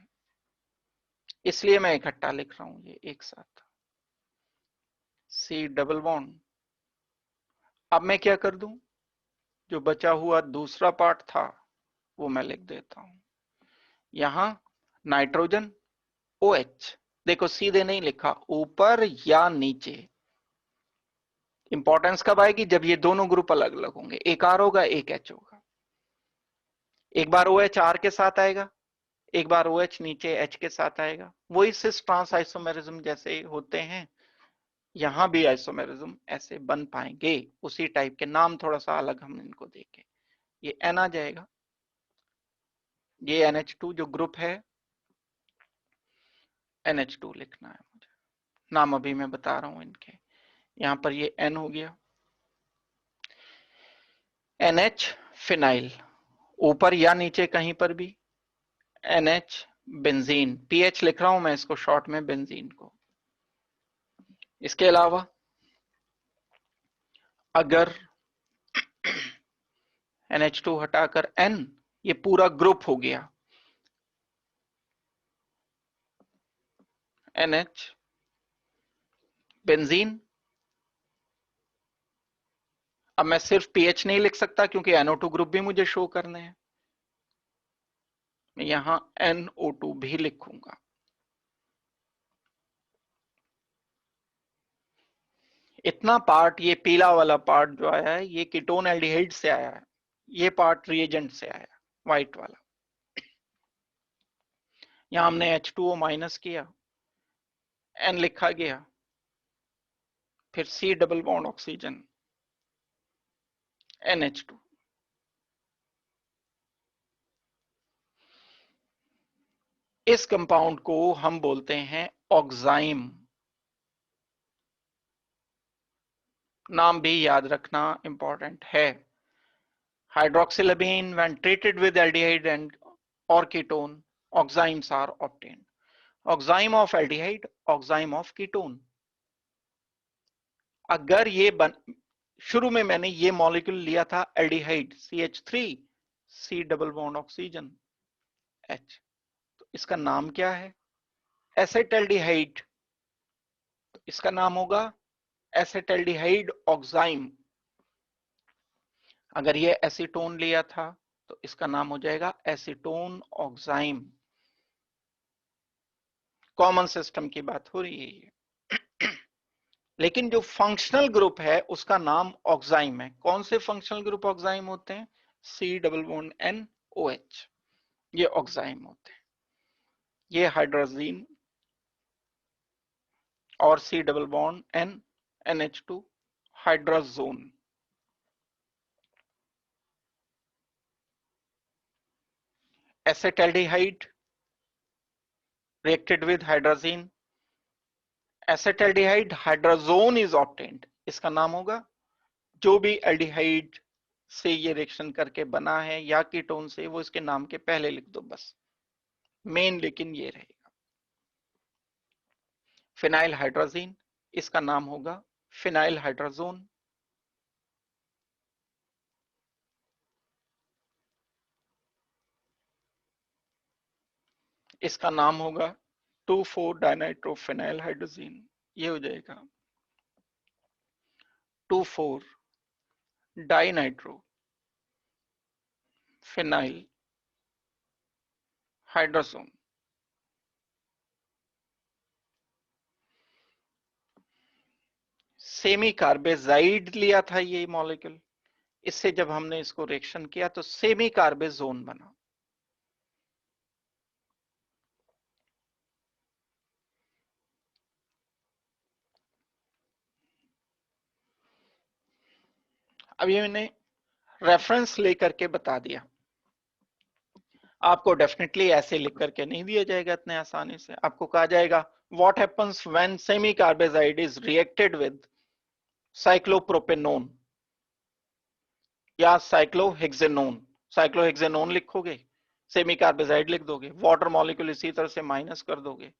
इसलिए मैं इकट्ठा लिख रहा हूं ये एक साथ। C double bond. अब मैं क्या कर दूं, जो बचा हुआ दूसरा पार्ट था वो मैं लिख देता हूं। यहां नाइट्रोजन OH, देखो सीधे नहीं लिखा, ऊपर या नीचे। इंपॉर्टेंस कब आएगी, जब ये दोनों ग्रुप अलग अलग होंगे, एक R होगा एक H होगा। एक बार OH R के साथ आएगा, एक बार OH नीचे H के साथ आएगा। वही सिस ट्रांस आइसोमेरिज्म जैसे होते हैं, यहां भी आइसोमेरिज्म ऐसे बन पाएंगे, उसी टाइप के। नाम थोड़ा सा अलग हम इनको देंगे। ये N आ जाएगा, ये NH2 जो ग्रुप है, NH2 लिखना है मुझे, नाम अभी मैं बता रहा हूं इनके। यहां पर ये N हो गया, NH फिनाइल, ऊपर या नीचे कहीं पर भी। NH बेंजीन, PH लिख रहा हूं मैं इसको शॉर्ट में, बेंजीन को। इसके अलावा अगर NH2 हटाकर N, ये पूरा ग्रुप हो गया NH बेंजीन। अब मैं सिर्फ PH नहीं लिख सकता क्योंकि NO2 ग्रुप भी मुझे शो करने हैं, मैं यहां NO2 भी लिखूंगा। इतना पार्ट, ये पीला वाला पार्ट जो आया है ये कीटोन एल्डिहाइड से आया है, ये पार्ट रिएजेंट से आया, व्हाइट वाला। यहां हमने H2O माइनस किया, N लिखा गया, फिर C double bond oxygen NH2। इस कंपाउंड को हम बोलते हैं ऑक्साइम। नाम भी याद रखना इंपॉर्टेंट है। हाइड्रोक्सिलामीन when treated with aldehyde and or ketone, oximes are obtained. Oxime of aldehyde, oxime of ketone। अगर ये शुरू में मैंने ये मॉलिक्यूल लिया था aldehyde CH3, C double bond oxygen H, तो इसका नाम क्या है, एसेटल्डिहाइड। तो इसका नाम होगा एसेटल्डिहाइड ऑक्साइम। अगर ये एसीटोन लिया था तो इसका नाम हो जाएगा एसीटोन ऑक्साइम। कॉमन सिस्टम की बात हो रही है ये। लेकिन जो फंक्शनल ग्रुप है उसका नाम ऑक्साइम है। कौन से फंक्शनल ग्रुप ऑक्साइम होते हैं, C double bond N OH, ये ऑक्साइम होते हैं। ये हाइड्रोजीन और C double bond N NH2 hydrazone. Acetaldehyde reacted with hydrazine, acetaldehyde hydrazone is obtained. इसका नाम होगा, जो भी एल्डिहाइड से ये रिएक्शन करके बना है या कीटोन से, वो इसके नाम के पहले लिख दो बस, मेन लेकिन ये रहेगा। फिनाइल हाइड्रोजीन, इसका नाम होगा फिनाइल हाइड्रोजोन। इसका नाम होगा 2,4 डाइनाइट्रोफिनाइल हाइड्रोजीन। ये हो जाएगा 2,4 dinitro phenyl hydrazone. Semi carbazide लिया था ये मॉलिक्यूल, इससे जब हमने इसको रिएक्शन किया तो सेमी कार्बेजोन बना। अब ये मैंने रेफरेंस लेकर के बता दिया, आपको डेफिनेटली ऐसे लिख करके नहीं दिया जाएगा इतने आसानी से। आपको कहा जाएगा what happens when semicarbazide is reacted with cyclopropanone या साइक्लोहेक्सेनोन। साइक्लोहेक्सेनोन लिखोगे, सेमी कार्बेजाइड लिख दोगे, वाटर मॉलिक्यूल इसी तरह से माइनस कर दोगे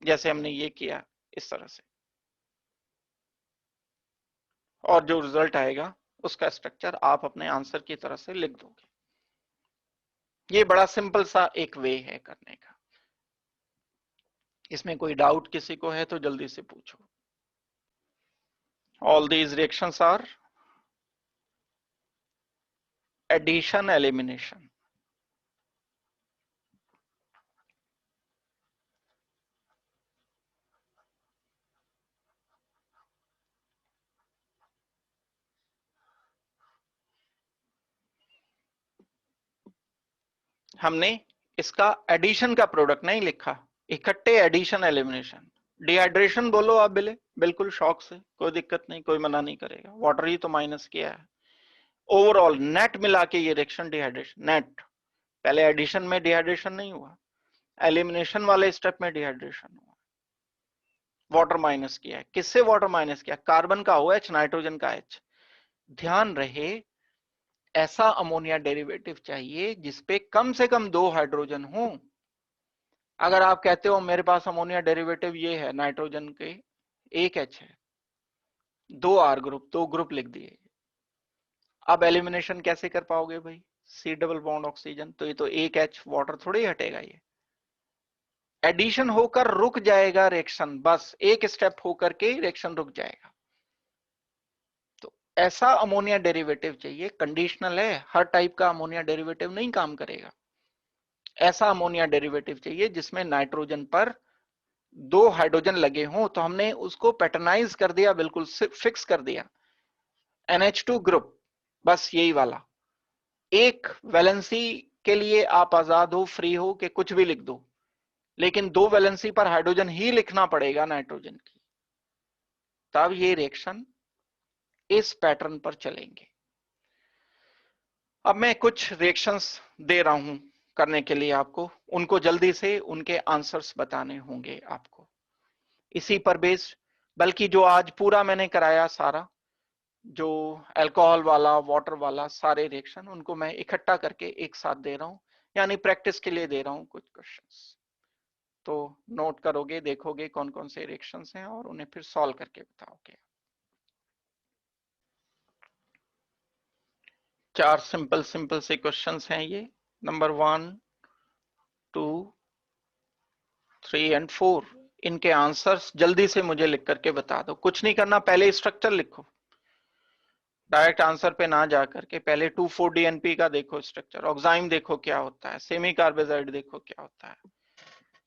जैसे हमने ये किया इस तरह से, और जो रिजल्ट आएगा उसका स्ट्रक्चर आप अपने आंसर की तरह से लिख दोगे। ये बड़ा सिंपल सा एक वे है करने का। इसमें कोई डाउट किसी को है तो जल्दी से पूछो। All these reactions are addition elimination. हमने इसका एडिशन का प्रोडक्ट नहीं लिखा, इकट्ठे एडिशन एलिमिनेशन। डिहाइड्रेशन बोलो आप बिल्कुल शौक से, कोई दिक्कत नहीं, कोई मना नहीं करेगा, वाटर ही तो माइनस किया है। ओवरऑल नेट मिला के ये रिएक्शन डिहाइड्रेशन नेट, पहले एडिशन में डिहाइड्रेशन नहीं हुआ, एलिमिनेशन वाले स्टेप में डिहाइड्रेशन हुआ, वाटर माइनस किया है। किससे वाटर माइनस किया? कार्बन का OH, नाइट्रोजन का H। ध्यान रहे ऐसा अमोनिया डेरिवेटिव चाहिए जिसपे कम से कम 2 हाइड्रोजन हो। अगर आप कहते हो मेरे पास अमोनिया डेरिवेटिव ये है, नाइट्रोजन के 1 H है, 2 R ग्रुप, 2 ग्रुप लिख दिए, अब एलिमिनेशन कैसे कर पाओगे भाई? C डबल बॉन्ड ऑक्सीजन, तो ये तो 1 H वाटर थोड़ी हटेगा, ये एडिशन होकर रुक जाएगा रिएक्शन, बस एक स्टेप होकर के रिएक्शन रुक जाएगा। तो ऐसा अमोनिया डेरिवेटिव चाहिए, कंडीशनल है, हर टाइप का अमोनिया डेरिवेटिव नहीं काम करेगा। ऐसा अमोनिया डेरिवेटिव चाहिए जिसमें नाइट्रोजन पर 2 हाइड्रोजन लगे हों, तो हमने उसको पैटर्नाइज कर दिया, बिल्कुल फिक्स कर दिया, NH2 ग्रुप, बस यही वाला। एक वैलेंसी के लिए आप आजाद हो, फ्री हो कि कुछ भी लिख दो, लेकिन 2 वैलेंसी पर हाइड्रोजन ही लिखना पड़ेगा नाइट्रोजन की, तब ये रिएक्शन इस पैटर्न पर चलेंगे। अब मैं कुछ रिएक्शंस दे रहा हूं करने के लिए आपको, उनको जल्दी से उनके आंसर्स बताने होंगे आपको इसी पर बेस्ड। बल्कि जो आज पूरा मैंने कराया सारा, जो अल्कोहल वाला, वाटर वाला, सारे रिएक्शन, उनको मैं इकट्ठा करके एक साथ दे रहा हूं, यानी प्रैक्टिस के लिए दे रहा हूं कुछ क्वेश्चंस। तो नोट करोगे, देखोगे कौन कौन से रिएक्शंस हैं और उन्हें फिर सॉल्व करके बताओगे। 4 सिंपल सिंपल से क्वेश्चंस हैं ये, नंबर 1, 2, 3 एंड 4। इनके आंसर्स जल्दी से मुझे लिख करके बता दो, कुछ नहीं करना, पहले स्ट्रक्चर लिखो, डायरेक्ट आंसर पे ना जा करके पहले 2,4-DNP का देखो स्ट्रक्चर, ऑक्साइम देखो क्या होता है, सेमी कार्बेजाइड देखो क्या होता है,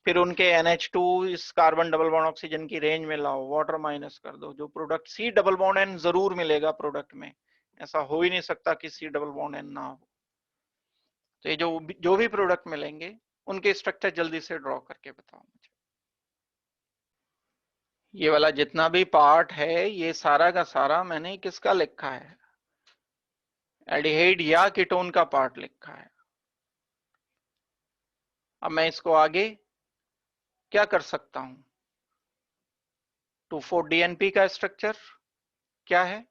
फिर उनके NH2 इस कार्बन डबल बॉन्ड ऑक्सीजन की रेंज में लाओ, वाटर माइनस कर दो, जो product C double bond N जरूर मिलेगा प्रोडक्ट में, ऐसा हो ही नहीं सकता कि C डबल बॉन्ड N ना हो। तो ये जो भी प्रोडक्ट मिलेंगे उनके स्ट्रक्चर जल्दी से ड्रॉ करके बताओ मुझे। ये वाला जितना भी पार्ट है ये सारा का सारा मैंने किसका लिखा है? एल्डिहाइड या कीटोन का पार्ट लिखा है। अब मैं इसको आगे क्या कर सकता हूं? 2,4-DNP का स्ट्रक्चर क्या है?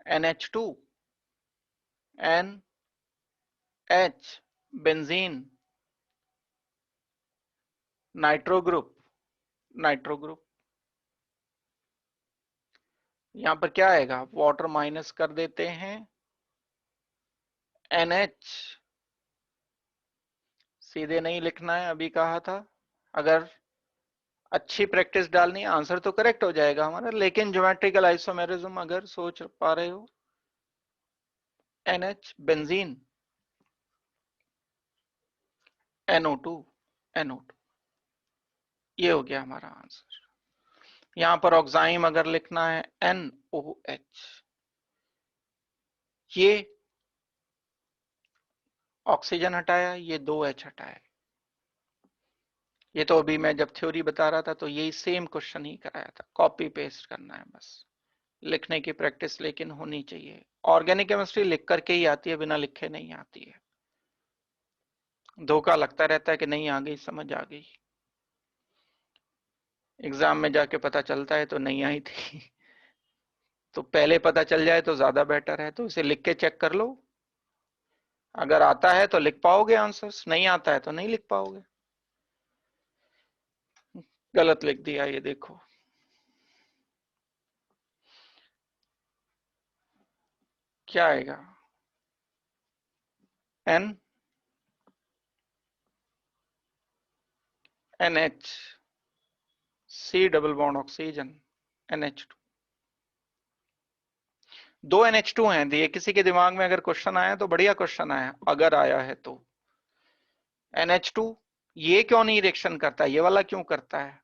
NH2 NH benzene nitro group nitro group. यहां पर क्या आएगा, वाटर माइनस कर देते हैं, NH सीधे नहीं लिखना है, अभी कहा था। अगर अच्छी प्रैक्टिस डालनी है, आंसर तो करेक्ट हो जाएगा हमारा, लेकिन ज्योमेट्रिकल आइसोमेरिज्म अगर सोच पा रहे हो, NH बेंजीन, NO2, NO2, ये हो गया हमारा आंसर। यहां पर ऑक्साइम अगर लिखना है, NOH, ये ऑक्सीजन हटाया, ये 2H हटाया। ये तो अभी मैं जब थ्योरी बता रहा था तो यही सेम क्वेश्चन ही कराया था, कॉपी पेस्ट करना है बस, लिखने की प्रैक्टिस लेकिन होनी चाहिए। ऑर्गेनिक केमिस्ट्री लिख करके ही आती है, बिना लिखे नहीं आती है। धोखा लगता रहता है कि नहीं आ गई, समझ आ गई, एग्जाम में जाके पता चलता है तो नहीं आई थी। तो पहले पता चल जाए तो ज्यादा बेटर है, तो इसे लिख के चेक कर लो। अगर आता है तो लिख पाओगे आंसर्स, नहीं आता है तो नहीं लिख पाओगे। गलत लिख दिया, ये देखो, क्या आएगा, N NH C double bond oxygen NH2। दो NH2 हैं दिए, किसी के दिमाग में अगर क्वेश्चन आया तो बढ़िया क्वेश्चन आया, अगर आया है तो। NH2 ये क्यों नहीं रिएक्शन करता, ये वाला क्यों करता है?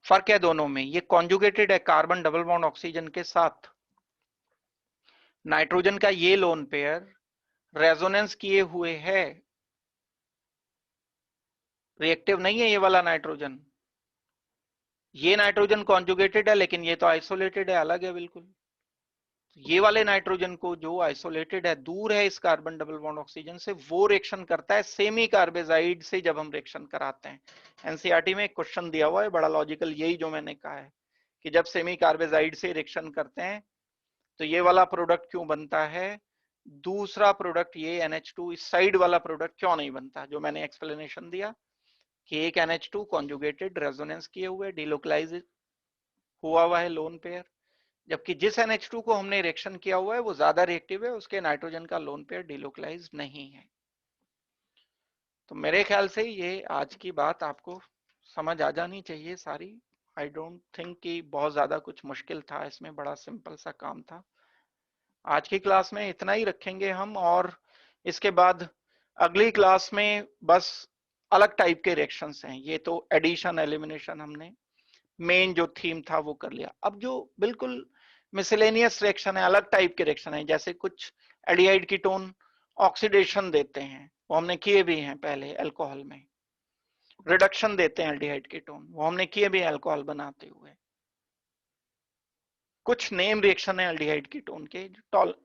फर्क है दोनों में, ये कॉन्जुगेटेड है कार्बन डबल बॉन्ड ऑक्सीजन के साथ। नाइट्रोजन का ये लोन पेयर रेजोनेंस किए हुए है, रिएक्टिव नहीं है ये वाला नाइट्रोजन। ये नाइट्रोजन कॉन्जुगेटेड है लेकिन ये तो आइसोलेटेड है, अलग है बिल्कुल। ये वाले नाइट्रोजन को जो आइसोलेटेड है, दूर है इस कार्बन डबल बॉन्ड ऑक्सीजन से, वो रिएक्शन करता है सेमी कार्बेजाइड से जब हम रिएक्शन कराते हैं। एनसीईआरटी में एक क्वेश्चन दिया हुआ है बड़ा लॉजिकल, यही जो मैंने कहा है कि जब सेमी कार्बेजाइड से रिएक्शन करते हैं तो ये वाला प्रोडक्ट क्यों बनता है, दूसरा प्रोडक्ट ये NH2 इस साइड वाला प्रोडक्ट क्यों नहीं बनता, जो मैंने एक्सप्लेनेशन दिया कि एक NH2 कॉन्जुगेटेड रेजोनेंस किए हुए डिलोकलाइज हुआ है लोन पेयर, जबकि जिस NH2 को हमने रिएक्शन किया हुआ है वो ज्यादा रिएक्टिव है, उसके नाइट्रोजन का लोन पेयर डिलोकलाइज नहीं है। तो मेरे ख्याल से ये आज की बात आपको समझ आ जानी चाहिए सारी। आई डोंट थिंक कि बहुत ज्यादा कुछ मुश्किल था इसमें, बड़ा सिंपल सा काम था। आज की क्लास में इतना ही रखेंगे हम, और इसके बाद अगली क्लास में बस अलग टाइप के रिएक्शंस हैं। ये तो एडिशन एलिमिनेशन हमने मेन जो थीम था वो कर लिया। अब जो बिल्कुल मिसलेनियस रिएक्शन है, अलग टाइप के रिएक्शन है, जैसे कुछ एल्डिहाइड कीटोन ऑक्सीडेशन देते हैं, वो हमने किए भी हैं पहले अल्कोहल में। रिडक्शन देते हैं एल्डिहाइड कीटोन, वो हमने किए भी अल्कोहल बनाते हुए। कुछ नेम रिएक्शन है एल्डिहाइड कीटोन के,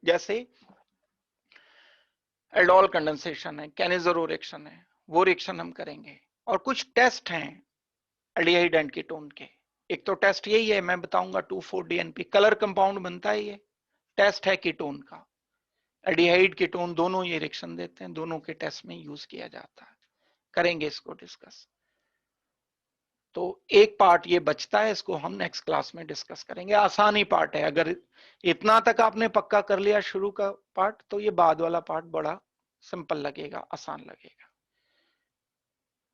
जैसे एल्डोल कंडेंसेशन है, कैनिजरो रिएक्शन है, वो रिएक्शन हम करेंगे। और कुछ टेस्ट हैं एल्डिहाइड एंड कीटोन के। एक तो टेस्ट यही है, मैं बताऊंगा 2,4-DNP कलर कंपाउंड बनता है, ये टेस्ट है कीटोन का। एल्डिहाइड कीटोन दोनों ये रिएक्शन देते हैं, दोनों के टेस्ट में यूज किया जाता है, करेंगे इसको डिस्कस। तो एक पार्ट ये बचता है, इसको हम नेक्स्ट क्लास में डिस्कस करेंगे। आसान ही पार्ट है, अगर इतना तक आपने पक्का कर लिया शुरू का पार्ट, तो ये बाद वाला पार्ट बड़ा सिंपल लगेगा, आसान लगेगा।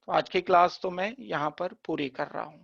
तो आज की क्लास तो मैं यहां पर पूरी कर रहा हूं।